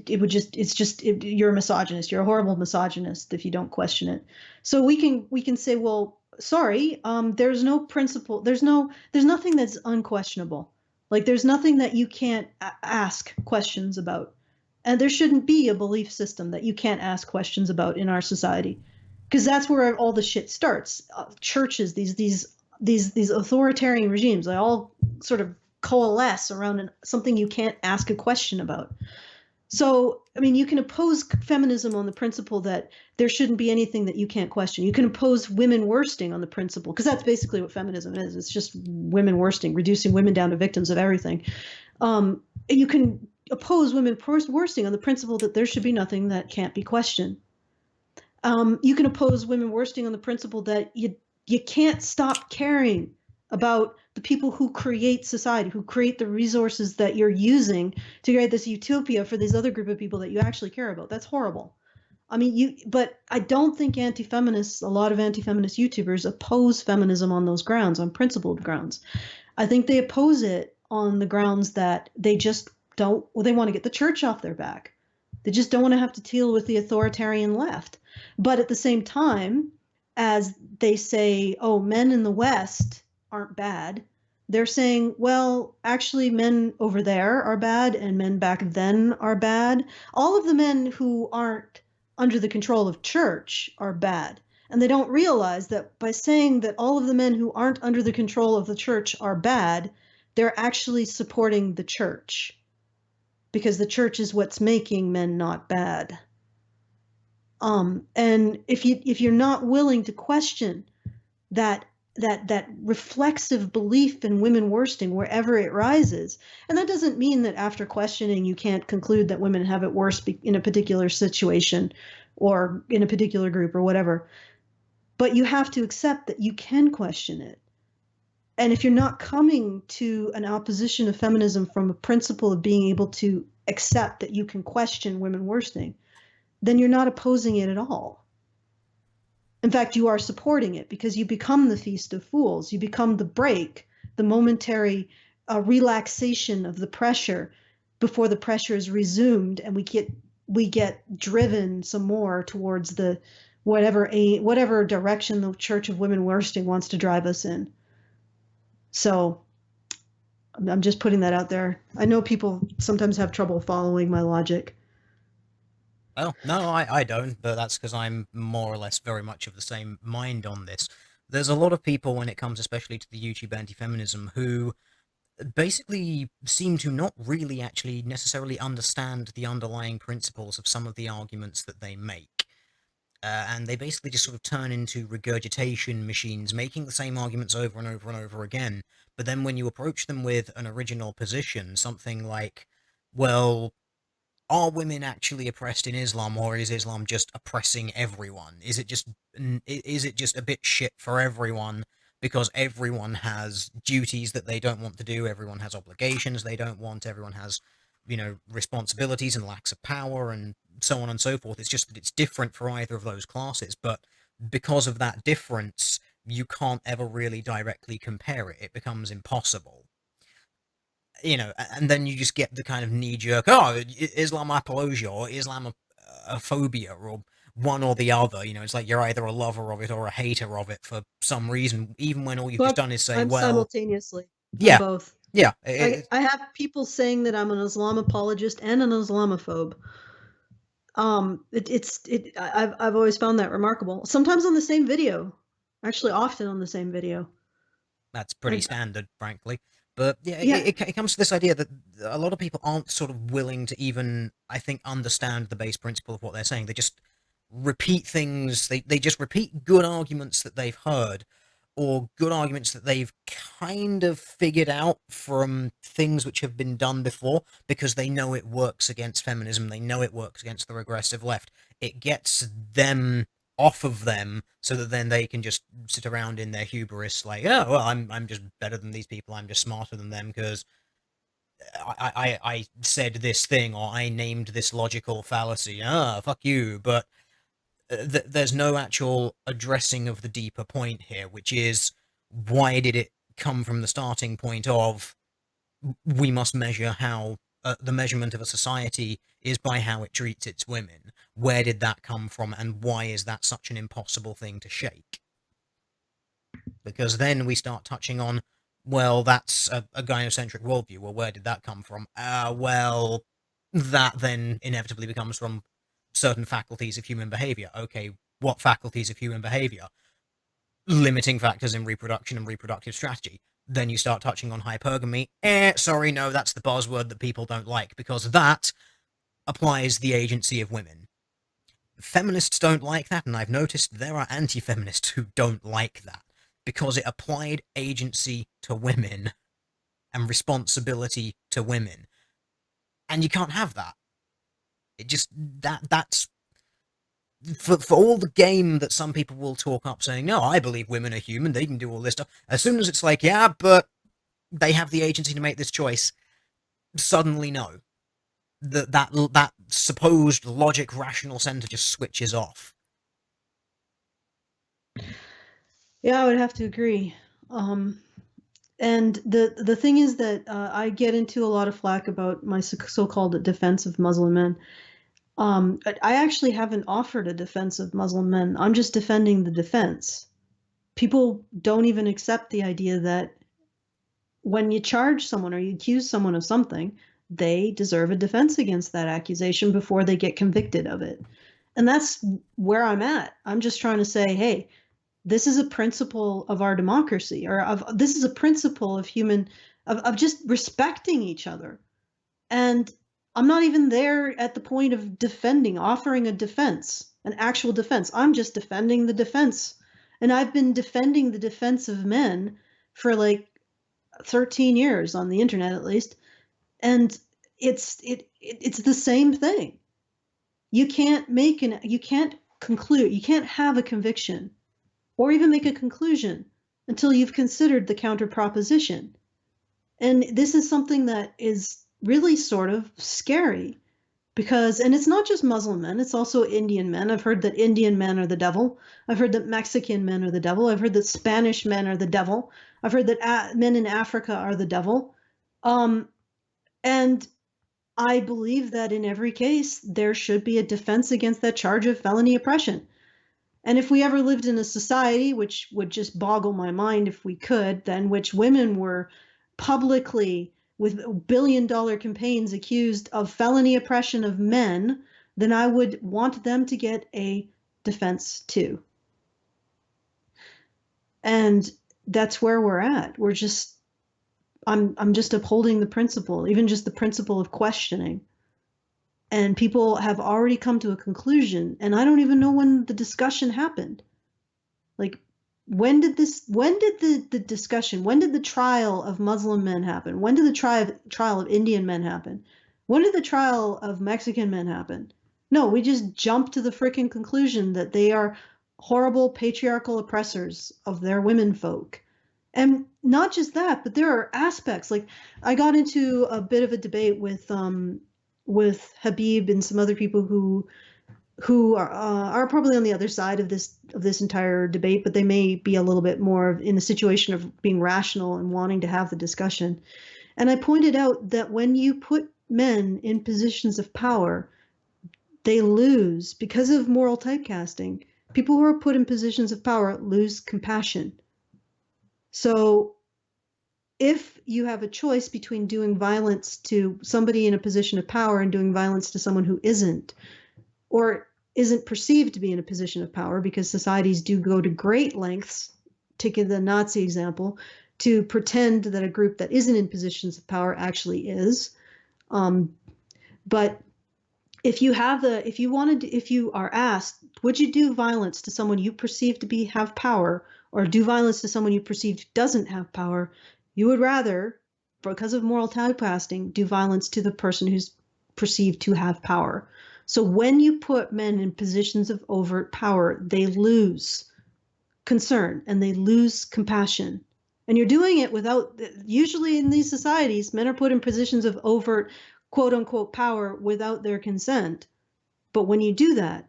it's just, you're a misogynist. You're a horrible misogynist if you don't question it. So we can say, well, sorry, there's no principle. There's nothing that's unquestionable. Like there's nothing that you can't ask questions about. And there shouldn't be a belief system that you can't ask questions about in our society, because that's where all the shit starts. Churches, these authoritarian regimes, they all sort of coalesce around something you can't ask a question about. So, I mean, you can oppose feminism on the principle that there shouldn't be anything that you can't question. You can oppose women worsting on the principle, because that's basically what feminism is. It's just women worsting, reducing women down to victims of everything. You can oppose women worsting on the principle that there should be nothing that can't be questioned. You can oppose women worsting on the principle that you can't stop caring about the people who create society, who create the resources that you're using to create this utopia for this other group of people that you actually care about. That's horrible. I mean, but I don't think a lot of anti-feminist YouTubers oppose feminism on those grounds, on principled grounds. I think they oppose it on the grounds that they just don't, well, they want to get the church off their back. They just don't want to have to deal with the authoritarian left. But at the same time, as they say, oh, men in the West aren't bad, they're saying, well, actually, men over there are bad and men back then are bad. All of the men who aren't under the control of church are bad. And they don't realize that by saying that all of the men who aren't under the control of the church are bad, they're actually supporting the church, because the church is what's making men not bad. And if you're not willing to question that that reflexive belief in women worsting wherever it rises, and that doesn't mean that after questioning you can't conclude that women have it worse in a particular situation or in a particular group or whatever, but you have to accept that you can question it. And if you're not coming to an opposition of feminism from a principle of being able to accept that you can question women worsting, then you're not opposing it at all. In fact, you are supporting it, because you become the feast of fools. You become the break, the momentary relaxation of the pressure before the pressure is resumed, and we get driven some more towards the whatever direction the Church of Women Worsting wants to drive us in. So I'm just putting that out there. I know people sometimes have trouble following my logic. Well, no, I don't, but that's because I'm more or less very much of the same mind on this. There's a lot of people, when it comes especially to the YouTube anti-feminism, who basically seem to not really actually necessarily understand the underlying principles of some of the arguments that they make. and they basically just sort of turn into regurgitation machines, making the same arguments over and over and over again. But then when you approach them with an original position, something like, well, are women actually oppressed in Islam, or is Islam just oppressing everyone? Is it just a bit shit for everyone because everyone has duties that they don't want to do, everyone has obligations they don't want, everyone has, responsibilities and lacks of power and so on and so forth. It's just that it's different for either of those classes, but because of that difference, you can't ever really directly compare it. It becomes impossible. And then you just get the kind of knee jerk, oh, Islam apologia or Islam a phobia or one or the other. It's like you're either a lover of it or a hater of it for some reason, even when all you've just But done is say, I'm well, simultaneously. I'm yeah, both. yeah, I have people saying that I'm an Islam apologist and an Islamophobe. I've always found that remarkable. Sometimes on the same video, actually, often on the same video. that's pretty And standard, frankly. But yeah, yeah, it comes to this idea that a lot of people aren't sort of willing to even, I think, understand the base principle of what they're saying. They just repeat things. They just repeat good arguments that they've heard, or good arguments that they've kind of figured out from things which have been done before, because they know it works against feminism. They know it works against the regressive left. It gets them off of them so that then they can just sit around in their hubris like, oh well, I'm just better than these people, I'm just smarter than them because I said this thing or I named this logical fallacy. Fuck you. But there's no actual addressing of the deeper point here, which is, why did it come from the starting point of, we must measure how, the measurement of a society is by how it treats its women? Where did that come from, and why is that such an impossible thing to shake? Because then we start touching on, well, that's a gynocentric worldview. Well, where did that come from? Well, that then inevitably becomes from certain faculties of human behavior. Okay, what faculties of human behavior? Limiting factors in reproduction and reproductive strategy. Then you start touching on hypergamy. Sorry, no, that's the buzzword that people don't like, because that applies the agency of women. Feminists don't like that, and I've noticed there are anti-feminists who don't like that, because it applied agency to women and responsibility to women. And you can't have that. It just, that's for all the game that some people will talk up saying, no, I believe women are human, they can do all this stuff. As soon as it's like, yeah, but they have the agency to make this choice, suddenly no. That supposed logic rational center just switches off. yeah, I would have to agree. And the thing is that I get into a lot of flack about my so-called defense of Muslim men. I actually haven't offered a defense of Muslim men. I'm just defending the defense. People don't even accept the idea that when you charge someone or you accuse someone of something, they deserve a defense against that accusation before they get convicted of it. And that's where I'm at. I'm just trying to say, hey, this is a principle of our democracy, or this is a principle of of just respecting each other. And I'm not even there at the point of offering a defense, an actual defense. I'm just defending the defense. And I've been defending the defense of men for like 13 years on the internet, at least. And it's the same thing. You can't conclude, you can't have a conviction or even make a conclusion until you've considered the counter proposition. And this is something that is really sort of scary because, and it's not just Muslim men, it's also Indian men. I've heard that Indian men are the devil. I've heard that Mexican men are the devil. I've heard that Spanish men are the devil. I've heard that men in Africa are the devil. And I believe that in every case, there should be a defense against that charge of felony oppression. And if we ever lived in a society, which would just boggle my mind if we could, then which women were publicly with billion-dollar campaigns accused of felony oppression of men, then I would want them to get a defense too. And that's where we're at. I'm just upholding the principle, even just the principle of questioning. and people have already come to a conclusion, and I don't even know when the discussion happened. Like, when did the discussion, when did the trial of Muslim men happen? When did the trial of Indian men happen? When did the trial of Mexican men happen? No, we just jump to the freaking conclusion that they are horrible patriarchal oppressors of their women folk. And not just that, but there are aspects, like, I got into a bit of a debate with Habib and some other people who are probably on the other side of this entire debate, but they may be a little bit more in the situation of being rational and wanting to have the discussion. And I pointed out that when you put men in positions of power, they lose, because of moral typecasting. People who are put in positions of power lose compassion. So if you have a choice between doing violence to somebody in a position of power and doing violence to someone who isn't, or isn't perceived to be in a position of power, because societies do go to great lengths, taking the Nazi example, to pretend that a group that isn't in positions of power actually is. But if you are asked, would you do violence to someone you perceive to have power, or do violence to someone you perceive doesn't have power, you would rather, because of moral typecasting, do violence to the person who's perceived to have power. So when you put men in positions of overt power, they lose concern and they lose compassion. And you're doing it without, usually in these societies, men are put in positions of overt, quote unquote, power without their consent. But when you do that,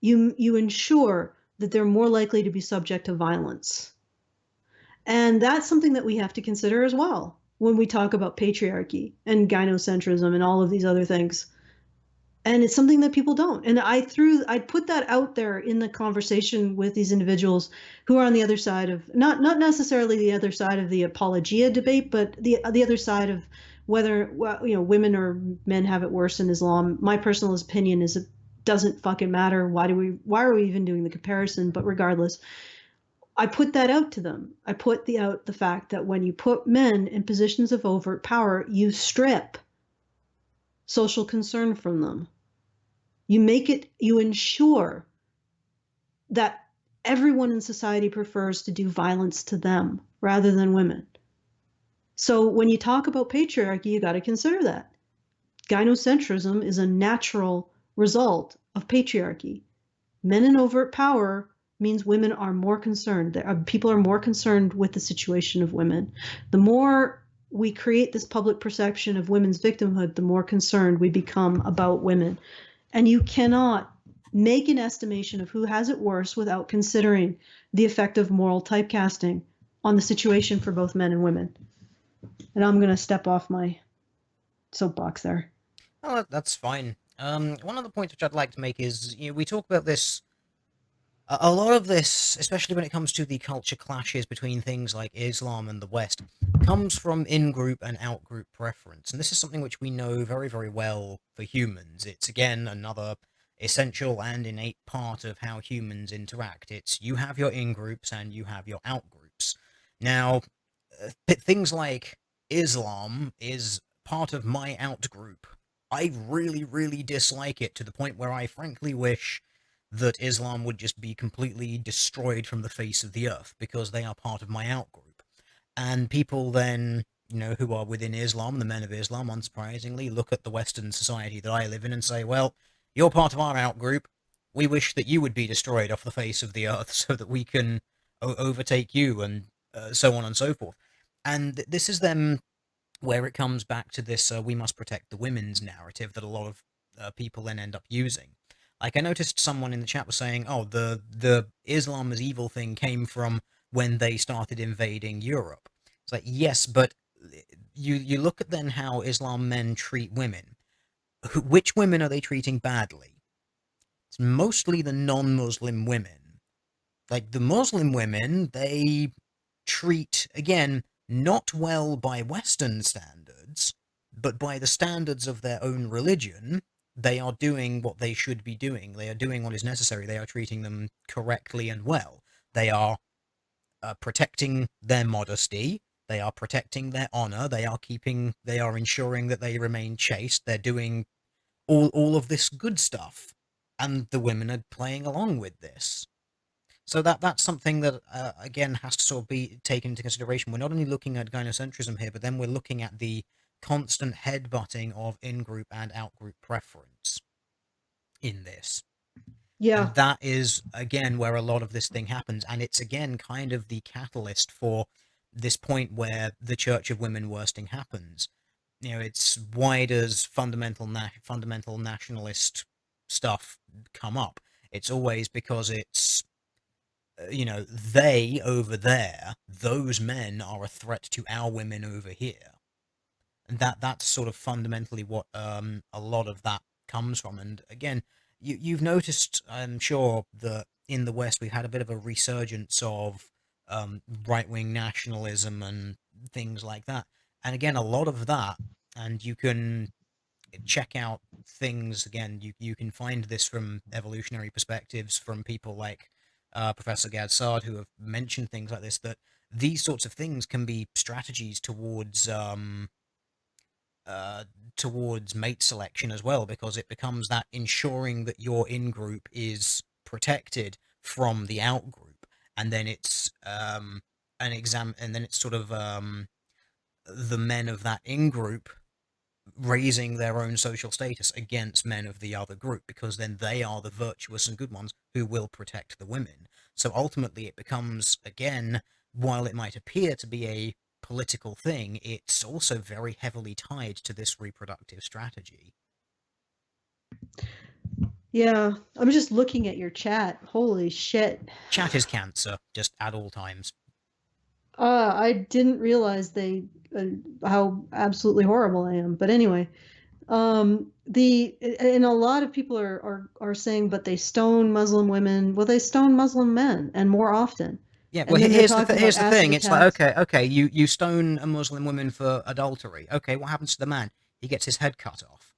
you ensure that they're more likely to be subject to violence. And that's something that we have to consider as well when we talk about patriarchy and gynocentrism and all of these other things. And it's something that people don't. And I put that out there in the conversation with these individuals who are on the other side of, not necessarily the other side of the apologia debate, but the other side of whether, women or men have it worse in Islam. My personal opinion is it doesn't fucking matter. Why are we even doing the comparison? But regardless, I put that out to them. I put out the fact that when you put men in positions of overt power, you strip social concern from them. You ensure that everyone in society prefers to do violence to them rather than women. So when you talk about patriarchy, you got to consider that. Gynocentrism is a natural result of patriarchy. Men in overt power means women are more concerned. People are more concerned with the situation of women. The more we create this public perception of women's victimhood, the more concerned we become about women. And you cannot make an estimation of who has it worse without considering the effect of moral typecasting on the situation for both men and women. And I'm going to step off my soapbox there. Oh, that's fine. One of the points which I'd like to make is, we talk about this. A lot of this, especially when it comes to the culture clashes between things like Islam and the West, comes from in-group and out-group preference. And this is something which we know very, very well for humans. It's, again, another essential and innate part of how humans interact. It's you have your in-groups and you have your out-groups. Now, things like Islam is part of my out-group. I really, really dislike it to the point where I frankly wish that Islam would just be completely destroyed from the face of the earth, because they are part of my outgroup. And people then, who are within Islam, the men of Islam, unsurprisingly, look at the Western society that I live in and say, well, you're part of our outgroup. We wish that you would be destroyed off the face of the earth so that we can overtake you, and so on and so forth. And this is then where it comes back to this we must protect the women's narrative that a lot of people then end up using. Like, I noticed someone in the chat was saying, oh, the Islam is evil thing came from when they started invading Europe. It's like, yes, but you look at then how Islam men treat women. Which women are they treating badly? It's mostly the non-Muslim women. Like, the Muslim women, they treat, again, not well by Western standards, but by the standards of their own religion. They are doing what they should be doing. They are doing what is necessary. They are treating them correctly and well. They are protecting their modesty. They are protecting their honor. They are ensuring that they remain chaste. They're doing all of this good stuff, and the women are playing along with this. So that's something that again has to sort of be taken into consideration. We're not only looking at gynocentrism here, but then we're looking at the constant headbutting of in-group and out-group preference in this. Yeah. And that is again where a lot of this thing happens, and it's again kind of the catalyst for this point where the Church of Women worsting happens. It's why does fundamental nationalist stuff come up? It's always because it's they over there, those men are a threat to our women over here. And that's sort of fundamentally what a lot of that comes from. And again, you've noticed, I'm sure, that in the West we've had a bit of a resurgence of right-wing nationalism and things like that. And again, a lot of that, and you can check out things again. You can find this from evolutionary perspectives from people like Professor Gad Saad, who have mentioned things like this. That these sorts of things can be strategies uh, towards mate selection as well, because it becomes that ensuring that your in group is protected from the out group, and then it's and then it's sort of the men of that in group raising their own social status against men of the other group, because then they are the virtuous and good ones who will protect the women. So ultimately it becomes, again, while it might appear to be a political thing, it's also very heavily tied to this reproductive strategy. Yeah. I'm just looking at your chat. Holy shit. Chat is cancer, just at all times. I didn't realize uh, how absolutely horrible I am. But anyway, the and a lot of people are saying, but they stone Muslim women. Well, they stone Muslim men, and more often. Yeah, well, And then they're talking about here's the acid thing. It's like, attacks. okay, you stone a Muslim woman for adultery. Okay, what happens to the man? He gets his head cut off.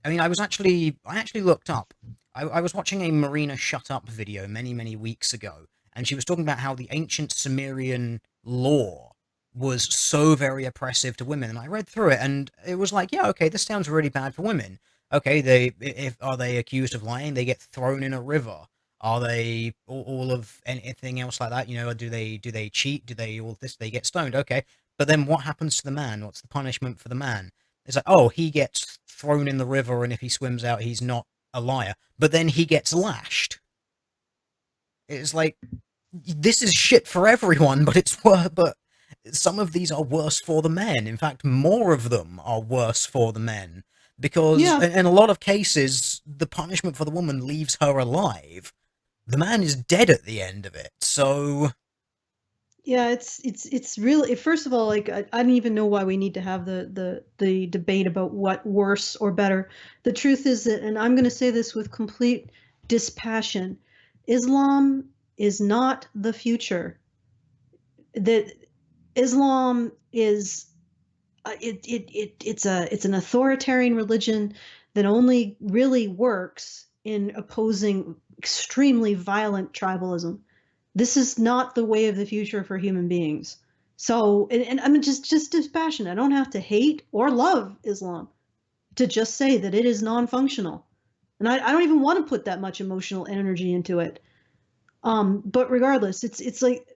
I mean, I actually looked up. I was watching a Marina Shut Up video many weeks ago, and she was talking about how the ancient Sumerian law was so very oppressive to women. And I read through it, and it was like, yeah, okay, this sounds really bad for women. Okay, if are they accused of lying, they get thrown in a river. Are they all of anything else like that? Do they cheat? Do they all this? They get stoned. Okay, but then what happens to the man? What's the punishment for the man? It's like, oh, he gets thrown in the river, and if he swims out, he's not a liar. But then he gets lashed. It's like, this is shit for everyone, but but some of these are worse for the men. In fact, more of them are worse for the men, because Yeah. in a lot of cases, the punishment for the woman leaves her alive. The man is dead at the end of it. So Yeah, it's really, first of all, like I don't even know why we need to have the debate about what worse or better. The truth is that, and I'm going to say this with complete dispassion, Islam is not the future. That Islam is it's an authoritarian religion that only really works in opposing extremely violent tribalism. This is not the way of the future for human beings. So, and I'm just dispassionate. I don't have to hate or love Islam to just say that it is non-functional. And I don't even want to put that much emotional energy into it. But regardless, it's like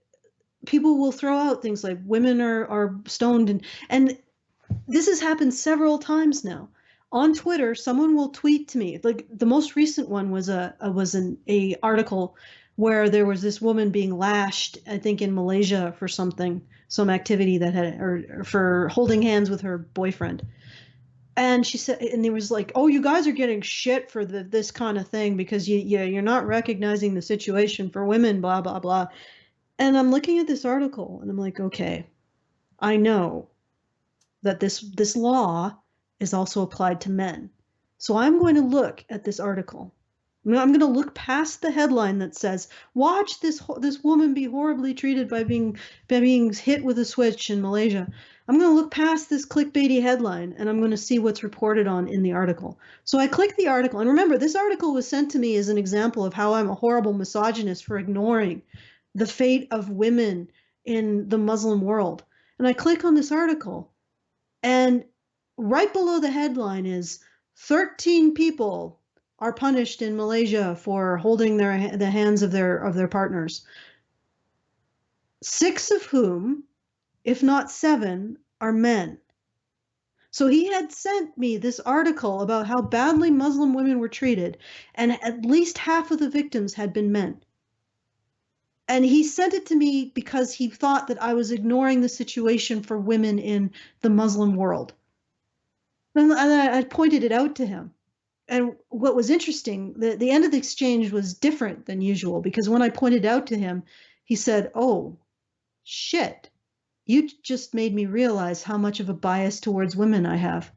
people will throw out things like women are stoned, and this has happened several times now. On Twitter, someone will tweet to me. Like the most recent one was a article where there was this woman being lashed, I think in Malaysia for something, some activity that had, or for holding hands with her boyfriend. And she said, and it was like, oh, you guys are getting shit for this kind of thing because you're not recognizing the situation for women, blah blah blah. And I'm looking at this article and I'm like, okay, I know that this law is also applied to men. So I'm going to look at this article. I'm going to look past the headline that says, "Watch this woman be horribly treated by being hit with a switch in Malaysia." I'm going to look past this clickbaity headline and I'm going to see what's reported on in the article. So I click the article, and remember, this article was sent to me as an example of how I'm a horrible misogynist for ignoring the fate of women in the Muslim world. And I click on this article, and right below the headline is 13 people are punished in Malaysia for holding the hands of their partners. 6 of whom, if not 7, are men. So he had sent me this article about how badly Muslim women were treated, and at least half of the victims had been men. And he sent it to me because he thought that I was ignoring the situation for women in the Muslim world. And I pointed it out to him. And what was interesting, the end of the exchange was different than usual, because when I pointed it out to him, he said, "Oh, shit, you just made me realize how much of a bias towards women I have."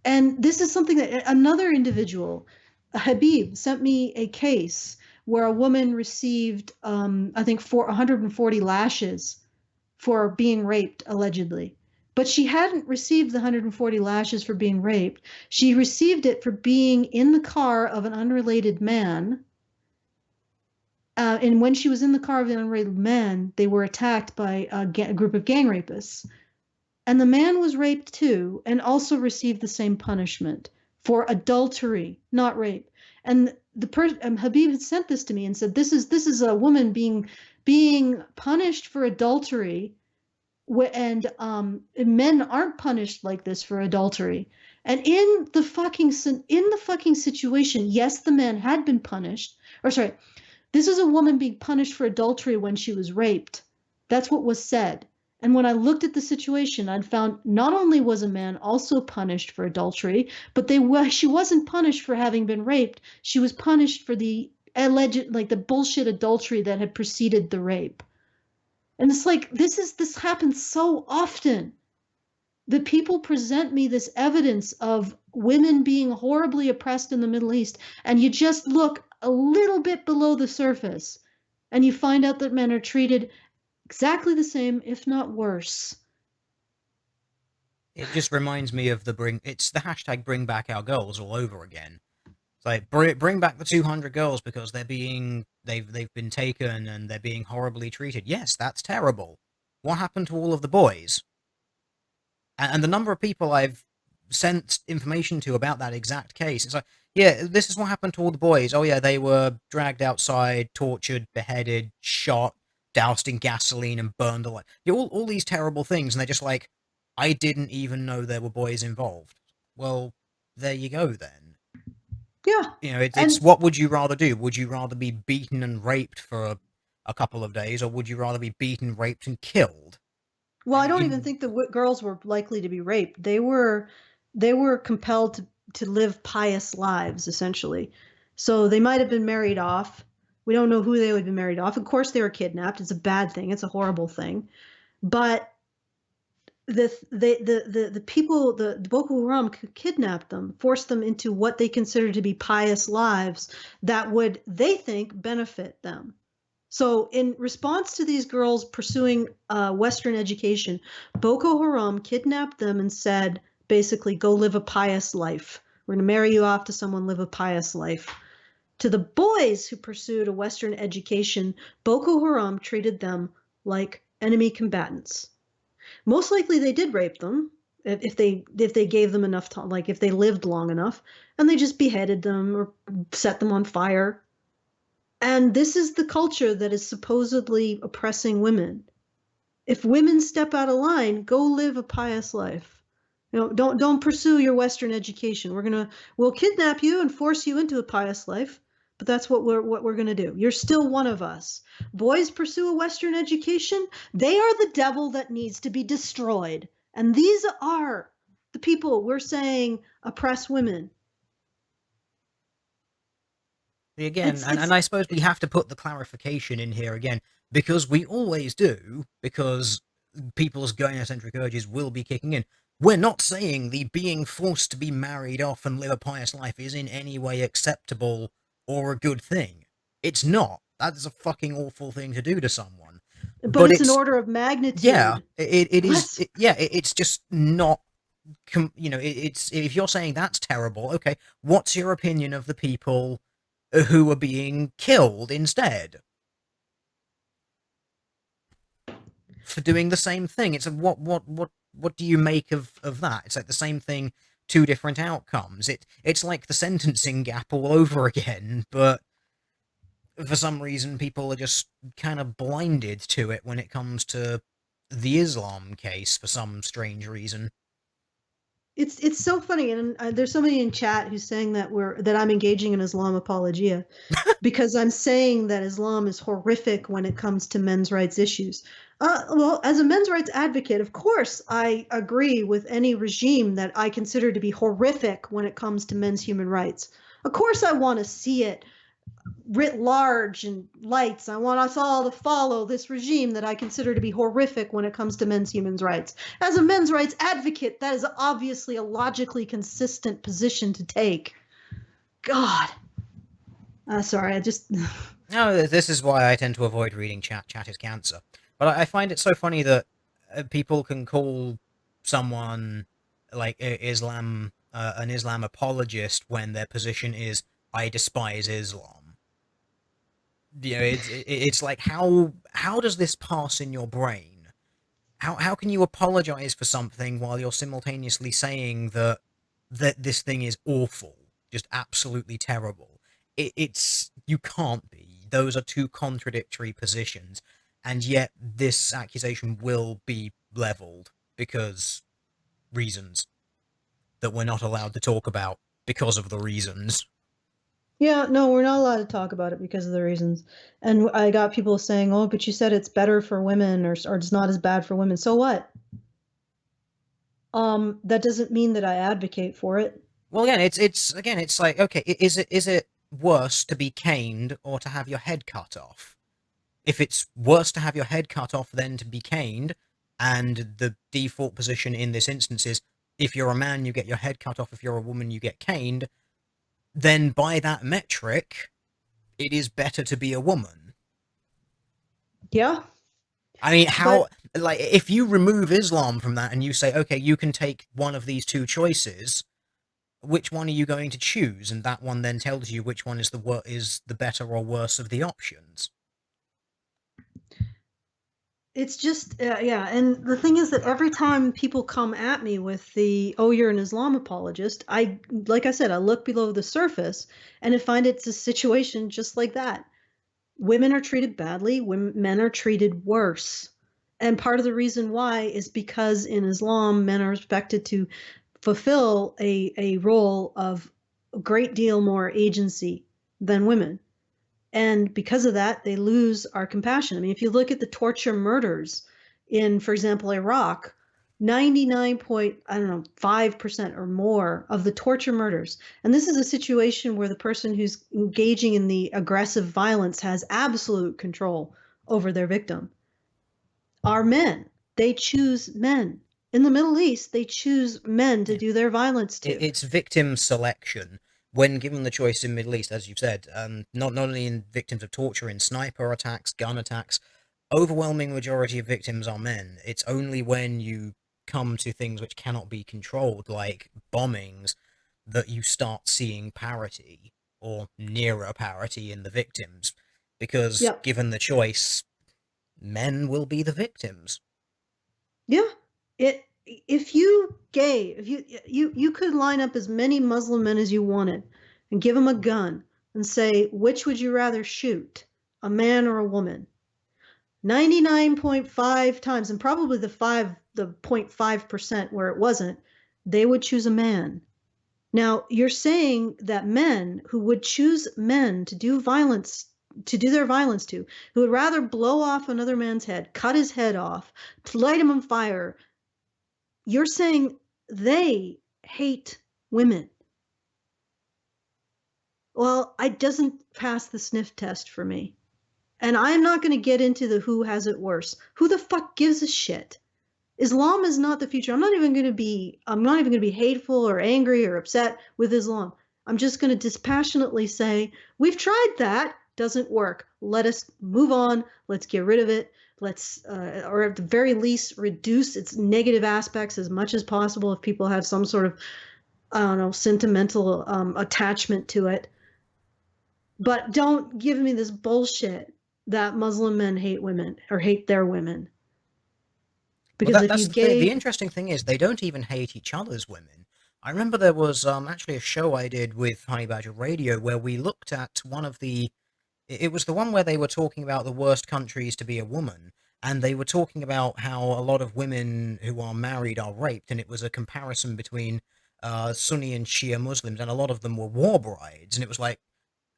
And this is something that another individual, Habib, sent me a case where a woman received, I think, 140 lashes for being raped, allegedly. But she hadn't received the 140 lashes for being raped. She received it for being in the car of an unrelated man. And when she was in the car of an unrelated man, they were attacked by a group of gang rapists. And the man was raped too, and also received the same punishment for adultery, not rape. And Habib had sent this to me and said, "This is a woman being punished for adultery, and men aren't punished like this for adultery." And in the fucking situation, yes, the man had been punished. Or sorry, this is a woman being punished for adultery when she was raped. That's what was said. And when I looked at the situation, I'd found not only was a man also punished for adultery, but she wasn't punished for having been raped. She was punished for the alleged, like, the bullshit adultery that had preceded the rape. And it's like, this happens so often that people present me this evidence of women being horribly oppressed in the Middle East, and you just look a little bit below the surface, and you find out that men are treated exactly the same, if not worse. It just reminds me of it's the hashtag bring back our girls all over again. It's like, bring back the 200 girls because they've been taken and they're being horribly treated. Yes, that's terrible. What happened to all of the boys? And the number of people I've sent information to about that exact case, it's like, yeah, this is what happened to all the boys. Oh yeah, they were dragged outside, tortured, beheaded, shot, doused in gasoline and burned alive. Yeah, all these terrible things, and they're just like, I didn't even know there were boys involved. Well, there you go then. Yeah. You know, it's And what would you rather do? Would you rather be beaten and raped for a couple of days, or would you rather be beaten, raped, and killed? well, I And don't even in think the girls were likely to be raped. They were compelled to live pious lives, essentially. So they might have been married off. We don't know who they would have been married off. Of course, they were kidnapped. It's a bad thing. It's a horrible thing. But the people, the Boko Haram kidnapped them, forced them into what they consider to be pious lives that would, they think, benefit them. So in response to these girls pursuing Western education, Boko Haram kidnapped them and said, basically, go live a pious life. We're going to marry you off to someone, live a pious life. To the boys who pursued a Western education, Boko Haram treated them like enemy combatants. Most likely they did rape them if they gave them enough time, like if they lived long enough, and they just beheaded them or set them on fire. And this is the culture that is supposedly oppressing women. If women step out of line, go live a pious life. Don't pursue your Western education. We'll kidnap you and force you into a pious life, but that's what we're gonna do. You're still one of us. Boys pursue a Western education. They are the devil that needs to be destroyed. And these are the people we're saying oppress women. again, It's and it's I suppose we have to put the clarification in here again, because we always do, because people's gynocentric urges will be kicking in. We're not saying the being forced to be married off and live a pious life is in any way acceptable or a good thing. It's not. That is a fucking awful thing to do to someone. but But it's an it's, order of yeah, magnitude. it is, Let's yeah, it's just not, it's, if you're saying that's terrible, okay, what's your opinion of the people who are being killed instead for doing the same thing? It's a, what do you make of that? It's like the same thing two different outcomes. It's like the sentencing gap all over again, but for some reason people are just kind of blinded to it when it comes to the Islam case for some strange reason. It's so funny, and there's somebody in chat who's saying that I'm engaging in Islam apologia because I'm saying that Islam is horrific when it comes to men's rights issues. Well, as a men's rights advocate, of course, I agree with any regime that I consider to be horrific when it comes to men's human rights. Of course, I want to see it writ large and lights. I want us all to follow this regime that I consider to be horrific when it comes to men's human rights. As a men's rights advocate, that is obviously a logically consistent position to take. God. Sorry, I just. No, this is why I tend to avoid reading chat. Chat is cancer. But I find it so funny that people can call someone like Islam an Islam apologist when their position is I despise Islam. You know, it's like how does this pass in your brain? How can you apologize for something while you're simultaneously saying that this thing is awful, just absolutely terrible? It's you can't be. Those are two contradictory positions, and yet this accusation will be leveled because reasons that we're not allowed to talk about because of the reasons. Yeah, no, we're not allowed to talk about it because of the reasons. And I got people saying, "Oh, but you said it's better for women, or it's not as bad for women." So what? That doesn't mean that I advocate for it. Well, again, it's like okay, is it worse to be caned or to have your head cut off? If it's worse to have your head cut off than to be caned, and the default position in this instance is if you're a man, you get your head cut off, if you're a woman, you get caned, then by that metric, it is better to be a woman. Yeah, I mean, but like, if you remove Islam from that and you say, okay, you can take one of these two choices, which one are you going to choose? And that one then tells you which one is the better or worse of the options. it's just yeah. And the thing is that every time people come at me with the "oh, you're an Islam apologist," like I said, I look below the surface and I find it's a situation just like that. Women are treated badly, men are treated worse. And part of the reason why is because in Islam, men are expected to fulfill a role of a great deal more agency than women. And because of that, they lose our compassion. I mean, if you look at the torture murders in, for example, Iraq, 99 point, I don't know, 5% or more of the torture murders. And this is a situation where the person who's engaging in the aggressive violence has absolute control over their victim. Are men. They choose men. In the Middle East, they choose men to Yeah. do their violence to. It's victim selection when given the choice in Middle East, as you've said, not only in victims of torture, in sniper attacks, gun attacks, overwhelming majority of victims are men. It's only when you come to things which cannot be controlled, like bombings, that you start seeing parity or nearer parity in the victims. Because Yep. given the choice, men will be the victims. Yeah. It if you gave if you could line up as many Muslim men as you wanted and give them a gun and say which would you rather shoot, a man or a woman? 99.5 times, and probably the 0.5% where it wasn't, they would choose a man. Now, you're saying that men who would choose men to do violence, to do their violence to, who would rather blow off another man's head, cut his head off, light him on fire, you're saying they hate women. Well, it doesn't pass the sniff test for me. And I'm not going to get into the who has it worse. Who the fuck gives a shit? Islam is not the future. I'm not even going to be hateful or angry or upset with Islam. I'm just going to dispassionately say, we've tried that, doesn't work. Let us move on. Let's get rid of it. Let's, or at the very least, reduce its negative aspects as much as possible if people have some sort of, I don't know, sentimental attachment to it. But don't give me this bullshit that Muslim men hate women or hate their women. Well, Because if that's you the thing. The gave interesting thing is they don't even hate each other's women. I remember there was actually a show I did with Honey Badger Radio where we looked at one of the. It was the one where they were talking about the worst countries to be a woman, and they were talking about how a lot of women who are married are raped, and it was a comparison between Sunni and Shia Muslims, and a lot of them were war brides, and it was like,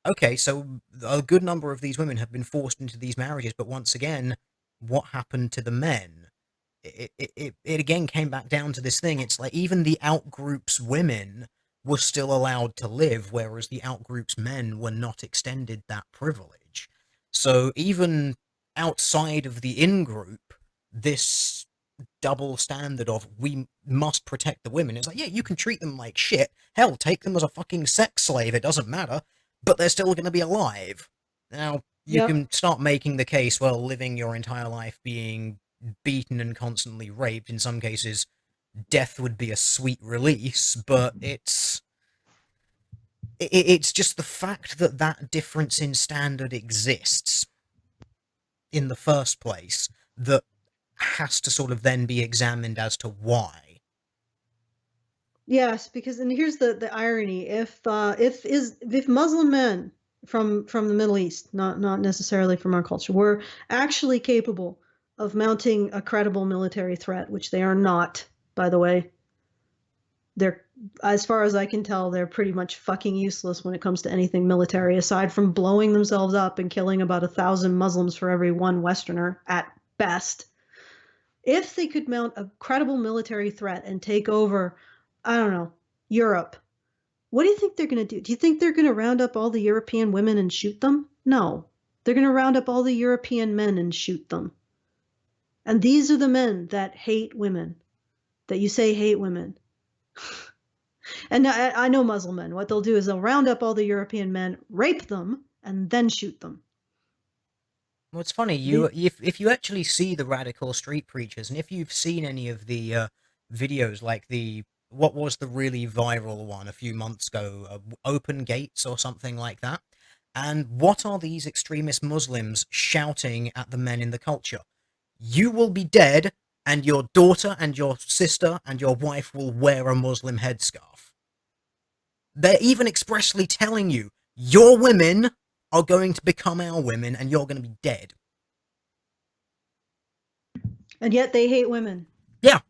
okay, so a good number of these women have been forced into these marriages, but once again, what happened to the men? It again came back down to this thing. It's like even the outgroups women were still allowed to live, whereas the outgroups men were not extended that privilege. So even outside of the in group, this double standard of we must protect the women. It's like, yeah, you can treat them like shit. Hell, take them as a fucking sex slave. It doesn't matter. But they're still going to be alive. Now, you Yep. can start making the case, well, living your entire life being beaten and constantly raped, in some cases, death would be a sweet release, but it's just the fact that that difference in standard exists in the first place that has to sort of then be examined as to why. Yes, because and here's the irony: if Muslim men from the Middle East, not necessarily from our culture, were actually capable of mounting a credible military threat, which they are not, by the way, they're, as far as I can tell, they're pretty much fucking useless when it comes to anything military, aside from blowing themselves up and killing about 1,000 Muslims for every one Westerner at best. If they could mount a credible military threat and take over, I don't know, Europe, what do you think they're going to do? Do you think they're going to round up all the European women and shoot them? No. They're going to round up all the European men and shoot them. And these are the men that hate women, that you say hate women. And I know Muslim men. What they'll do is they'll round up all the European men, rape them, and then shoot them. Well, it's funny, The, if you actually see the radical street preachers, and if you've seen any of the videos, like the what was the really viral one a few months ago, Open Gates or something like that, and what are these extremist Muslims shouting at the men in the culture? You will be dead, and your daughter and your sister and your wife will wear a Muslim headscarf. They're even expressly telling you, your women are going to become our women, and you're going to be dead. and yet they hate women. Yeah.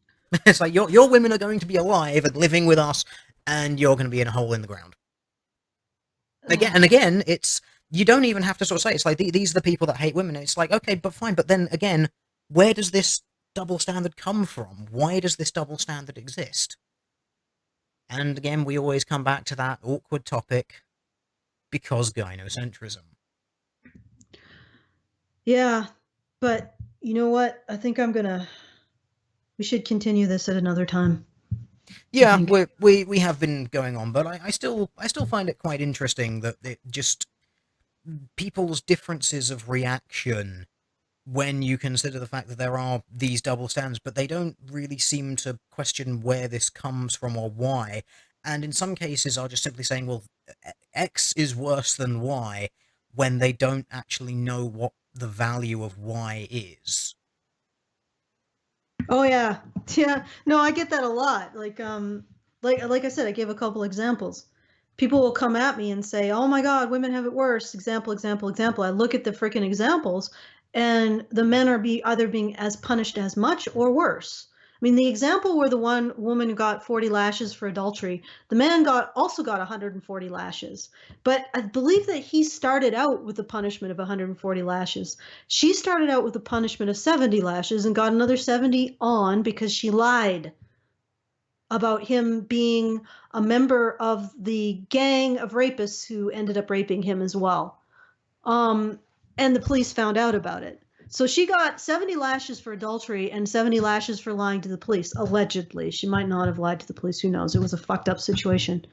It's like your women are going to be alive and living with us, and you're going to be in a hole in the ground. Again and again, it's you don't even have to sort of say it's like these are the people that hate women. It's like, okay, but fine, but then again, where does this double standard come from? Why does this double standard exist? And again, we always come back to that awkward topic, because gynocentrism. Yeah, but you know what? I think we should continue this at another time. I Yeah, think. we have been going on, but I still find it quite interesting that it just people's differences of reaction when you consider the fact that there are these double standards, but they don't really seem to question where this comes from or why. And in some cases, are just simply saying, well, X is worse than Y, when they don't actually know what the value of Y is. Oh yeah, yeah. No, I get that a lot. Like I said, I gave a couple examples. People will come at me and say, "Oh my God, women have it worse." Example, example, example. I look at the freaking examples, and the men are either being as punished as much or worse. I mean, the example where the one woman got 40 lashes for adultery, the man also got 140 lashes. But I believe that he started out with the punishment of 140 lashes. She started out with a punishment of 70 lashes and got another 70 on because she lied about him being a member of the gang of rapists who ended up raping him as well. And the police found out about it. So she got 70 lashes for adultery and 70 lashes for lying to the police, allegedly. She might not have lied to the police. Who knows? It was a fucked up situation.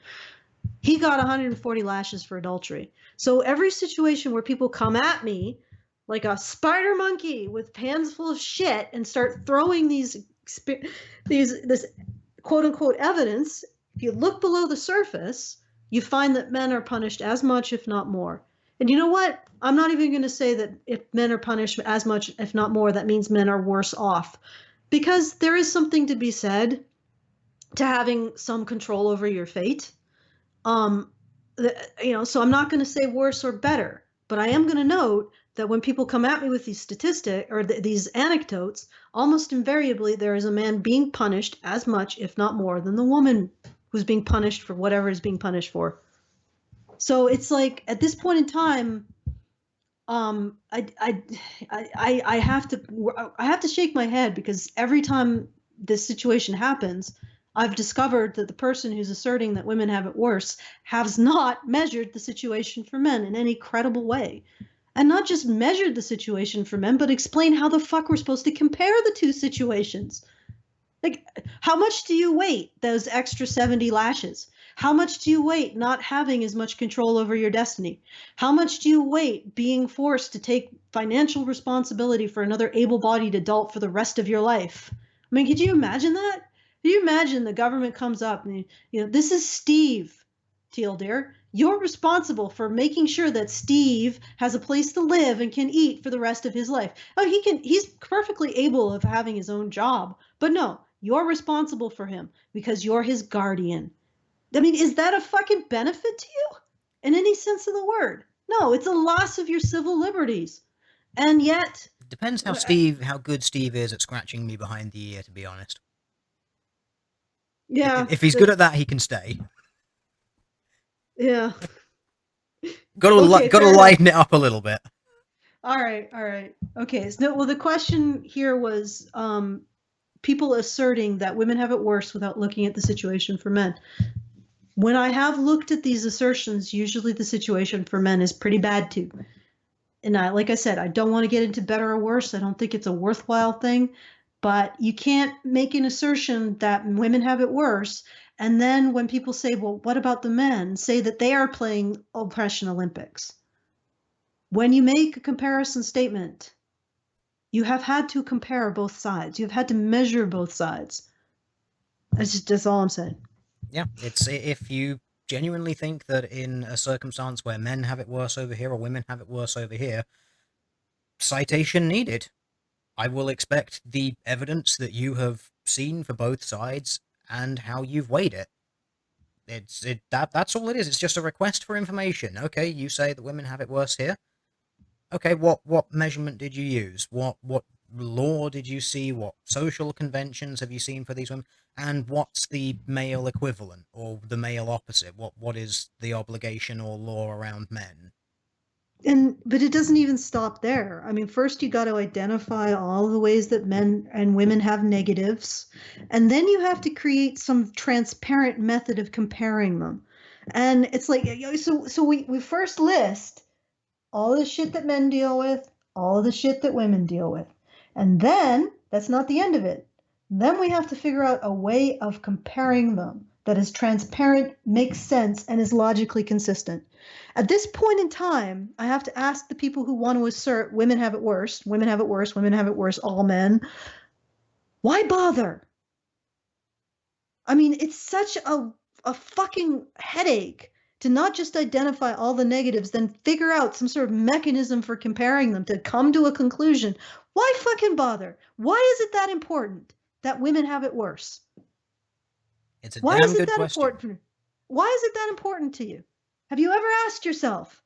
He got 140 lashes for adultery. So every situation where people come at me like a spider monkey with hands full of shit and start throwing this quote unquote evidence, if you look below the surface, you find that men are punished as much, if not more. And you know what? I'm not even going to say that if men are punished as much, if not more, that means men are worse off. Because there is something to be said to having some control over your fate. So I'm not going to say worse or better, but I am going to note that when people come at me with these statistics or these anecdotes, almost invariably there is a man being punished as much, if not more, than the woman who's being punished for whatever is being punished for. So it's like at this point in time, I have to shake my head, because every time this situation happens, I've discovered that the person who's asserting that women have it worse has not measured the situation for men in any credible way. And not just measured the situation for men, but explain how the fuck we're supposed to compare the two situations. Like, how much do you weight those extra 70 lashes? How much do you weight not having as much control over your destiny? How much do you weight being forced to take financial responsibility for another able-bodied adult for the rest of your life? I mean, could you imagine that? Could you imagine the government comes up and, this is Steve, Teal dear. You're responsible for making sure that Steve has a place to live and can eat for the rest of his life. Oh, he's perfectly able of having his own job, but no, you're responsible for him because you're his guardian. I mean, is that a fucking benefit to you in any sense of the word? No, it's a loss of your civil liberties. And yet, Depends how good Steve is at scratching me behind the ear, to be honest. yeah, If he's good at that, he can stay. yeah. Got to Fair lighten enough. it up a little bit. All right. Okay. So, well, the question here was people asserting that women have it worse without looking at the situation for men. When I have looked at these assertions, usually the situation for men is pretty bad too. And like I said, I don't want to get into better or worse. I don't think it's a worthwhile thing, but you can't make an assertion that women have it worse. And then when people say, well, what about the men? Say that they are playing oppression Olympics. When you make a comparison statement, you have had to compare both sides. You've had to measure both sides. That's all I'm saying. Yeah, it's if you genuinely think that in a circumstance where men have it worse over here or women have it worse over here, citation needed. I will expect the evidence that you have seen for both sides and how you've weighed it. That's all it is. It's just a request for information. Okay, you say that women have it worse here. Okay, what measurement did you use? What law did you see? What social conventions have you seen for these women? And what's the male equivalent or the male opposite? What is the obligation or law around men? But it doesn't even stop there. I mean, first you got to identify all the ways that men and women have negatives, and then you have to create some transparent method of comparing them. And it's like, so we first list all the shit that men deal with, all of the shit that women deal with. And then that's not the end of it. Then we have to figure out a way of comparing them that is transparent, makes sense, and is logically consistent. At this point in time, I have to ask the people who want to assert women have it worse, women have it worse, women have it worse, all men. Why bother? I mean, it's such a fucking headache to not just identify all the negatives, then figure out some sort of mechanism for comparing them to come to a conclusion. Why fucking bother? Why is it that important that women have it worse? It's a Why damn is it good that question. important? Why is it that important to you? Have you ever asked yourself?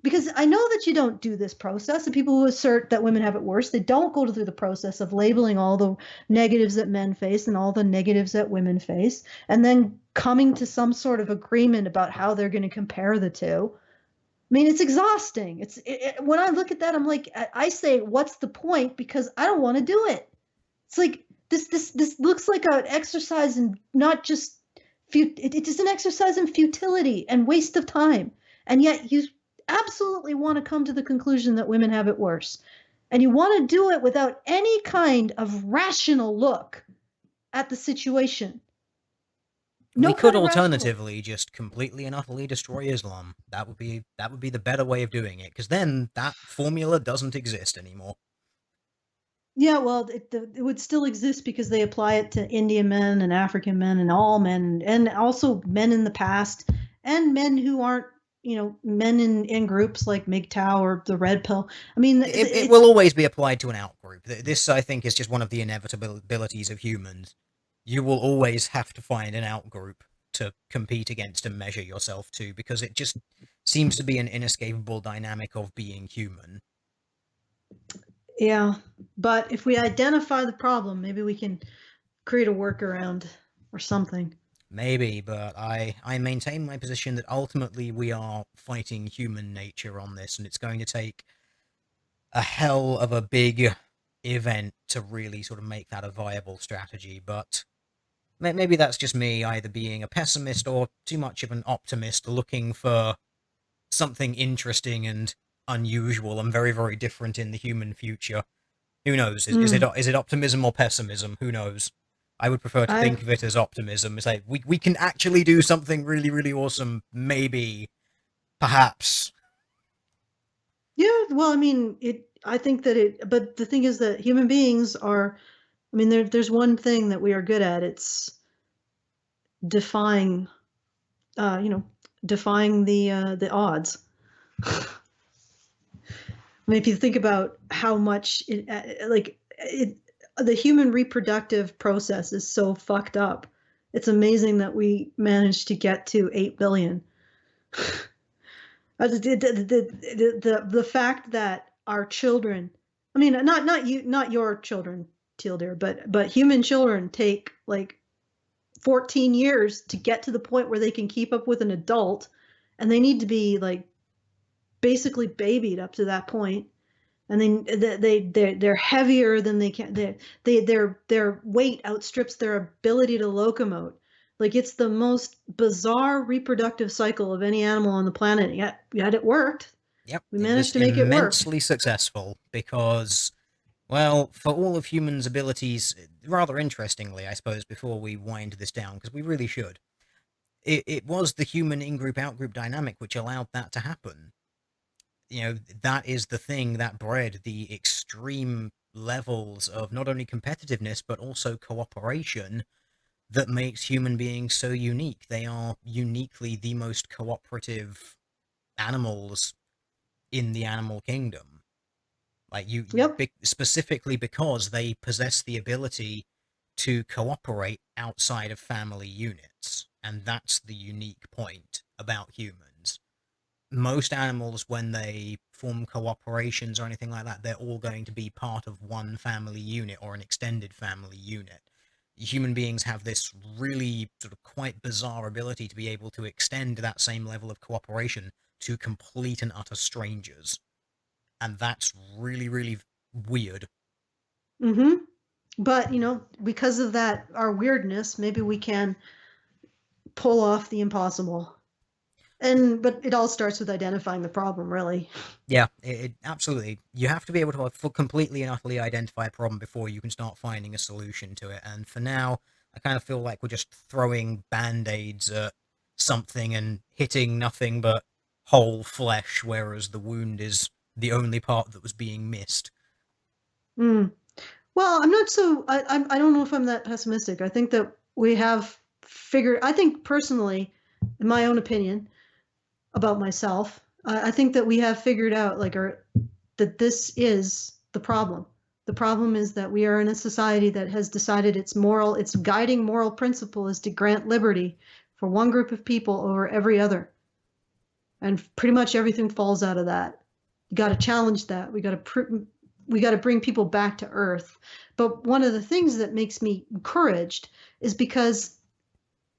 Because I know that you don't do this process. The people who assert that women have it worse, they don't go through the process of labeling all the negatives that men face and all the negatives that women face, and then coming to some sort of agreement about how they're going to compare the two. I mean, it's exhausting. When I look at that, I'm like, I say, what's the point? Because I don't want to do it. It's like this looks like an exercise in not just it is an exercise in futility and waste of time, and yet you absolutely want to come to the conclusion that women have it worse, and you want to do it without any kind of rational look at the situation. We No could kind of rational. alternatively just completely and utterly destroy Islam. That would be the better way of doing it, because then that formula doesn't exist anymore. Yeah, well, it would still exist because they apply it to Indian men and African men and all men, and also men in the past, and men who aren't, men in groups like MGTOW or the Red Pill. I mean, It it's will always be applied to an outgroup. This, I think, is just one of the inevitabilities of humans. You will always have to find an outgroup to compete against and measure yourself to, because it just seems to be an inescapable dynamic of being human. Yeah, but if we identify the problem, maybe we can create a workaround or something. Maybe, but I maintain my position that ultimately we are fighting human nature on this, and it's going to take a hell of a big event to really sort of make that a viable strategy. But maybe that's just me either being a pessimist or too much of an optimist, looking for something interesting and unusual and very, very different in the human future. Who knows? Mm, Is it optimism or pessimism? Who knows? I would prefer to I think of it as optimism. It's like we can actually do something really, really awesome. Maybe, perhaps. yeah, well, I mean, it I think that it but the thing is that human beings are I mean there's one thing that we are good at. It's defying you know, defying the odds. I mean, if you think about how much the human reproductive process is so fucked up. It's amazing that we managed to get to 8 billion. The fact that our children, I mean, not your children, Teal dear, but human children take like 14 years to get to the point where they can keep up with an adult, and they need to be like basically babied up to that point. And they're heavier than they can. Their weight outstrips their ability to locomote. Like it's the most bizarre reproductive cycle of any animal on the planet. Yet it worked. Yep, We it was managed to make it work. immensely successful because, well, for all of humans' abilities, rather interestingly, I suppose, before we wind this down, because we really should, it was the human in-group out-group dynamic which allowed that to happen. You know, that is the thing that bred the extreme levels of not only competitiveness but also cooperation that makes human beings so unique. They are uniquely the most cooperative animals in the animal kingdom. Like Yep. specifically because they possess the ability to cooperate outside of family units, and that's the unique point about humans. Most animals, when they form cooperations or anything like that, they're all going to be part of one family unit or an extended family unit. Human beings have this really sort of quite bizarre ability to be able to extend that same level of cooperation to complete and utter strangers. And that's really, really weird. Mm-hmm. But because of that, our weirdness, maybe we can pull off the impossible. But it all starts with identifying the problem, really. Yeah, it absolutely. You have to be able to completely and utterly identify a problem before you can start finding a solution to it. And for now, I kind of feel like we're just throwing band-aids at something and hitting nothing but whole flesh, whereas the wound is the only part that was being missed. Mm. Well, I'm not so. I don't know if I'm that pessimistic. I think that we have figured. I think personally, in my own opinion about myself, I think that we have figured out that this is the problem. The problem is that we are in a society that has decided its guiding moral principle is to grant liberty for one group of people over every other, and pretty much everything falls out of that. You got to challenge that. We got to bring people back to earth. But one of the things that makes me encouraged is because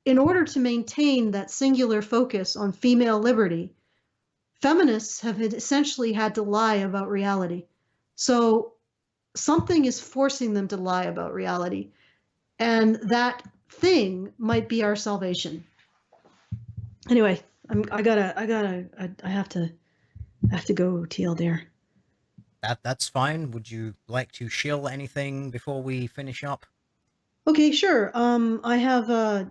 in order to maintain that singular focus on female liberty, feminists have essentially had to lie about reality. So something is forcing them to lie about reality, and that thing might be our salvation. Anyway, I have to go, Teal dear. That's fine. Would you like to shill anything before we finish up? Okay, sure. I have a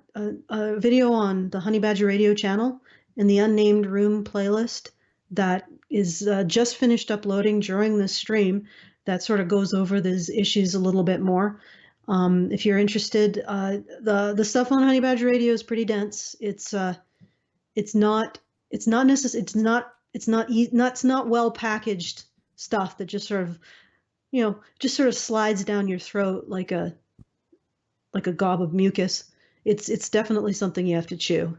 video on the Honey Badger Radio channel in the Unnamed Room playlist that is just finished uploading during this stream that sort of goes over these issues a little bit more. If you're interested, the stuff on Honey Badger Radio is pretty dense. It's not it's not necessary. It's not well packaged stuff that just sort of just sort of slides down your throat like a gob of mucus. It's definitely something you have to chew.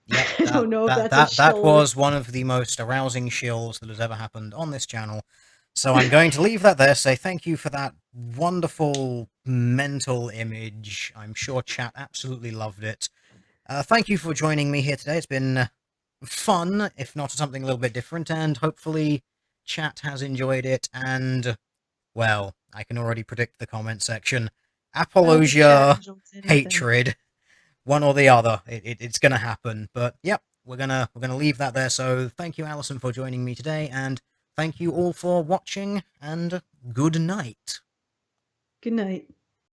Yep, I that don't know if that that's a that that shill or was one of the most arousing shills that has ever happened on this channel. So I'm going to leave that there. Say thank you for that wonderful mental image. I'm sure chat absolutely loved it. Thank you for joining me here today. It's been fun, if not something a little bit different, and hopefully chat has enjoyed it. And well, I can already predict the comment section. I don't think chat Apologia, enjoys anything. hatred, one or the other. It's gonna happen. But yep, we're gonna leave that there. So thank you, Alison, for joining me today, and thank you all for watching. And good night. Good night.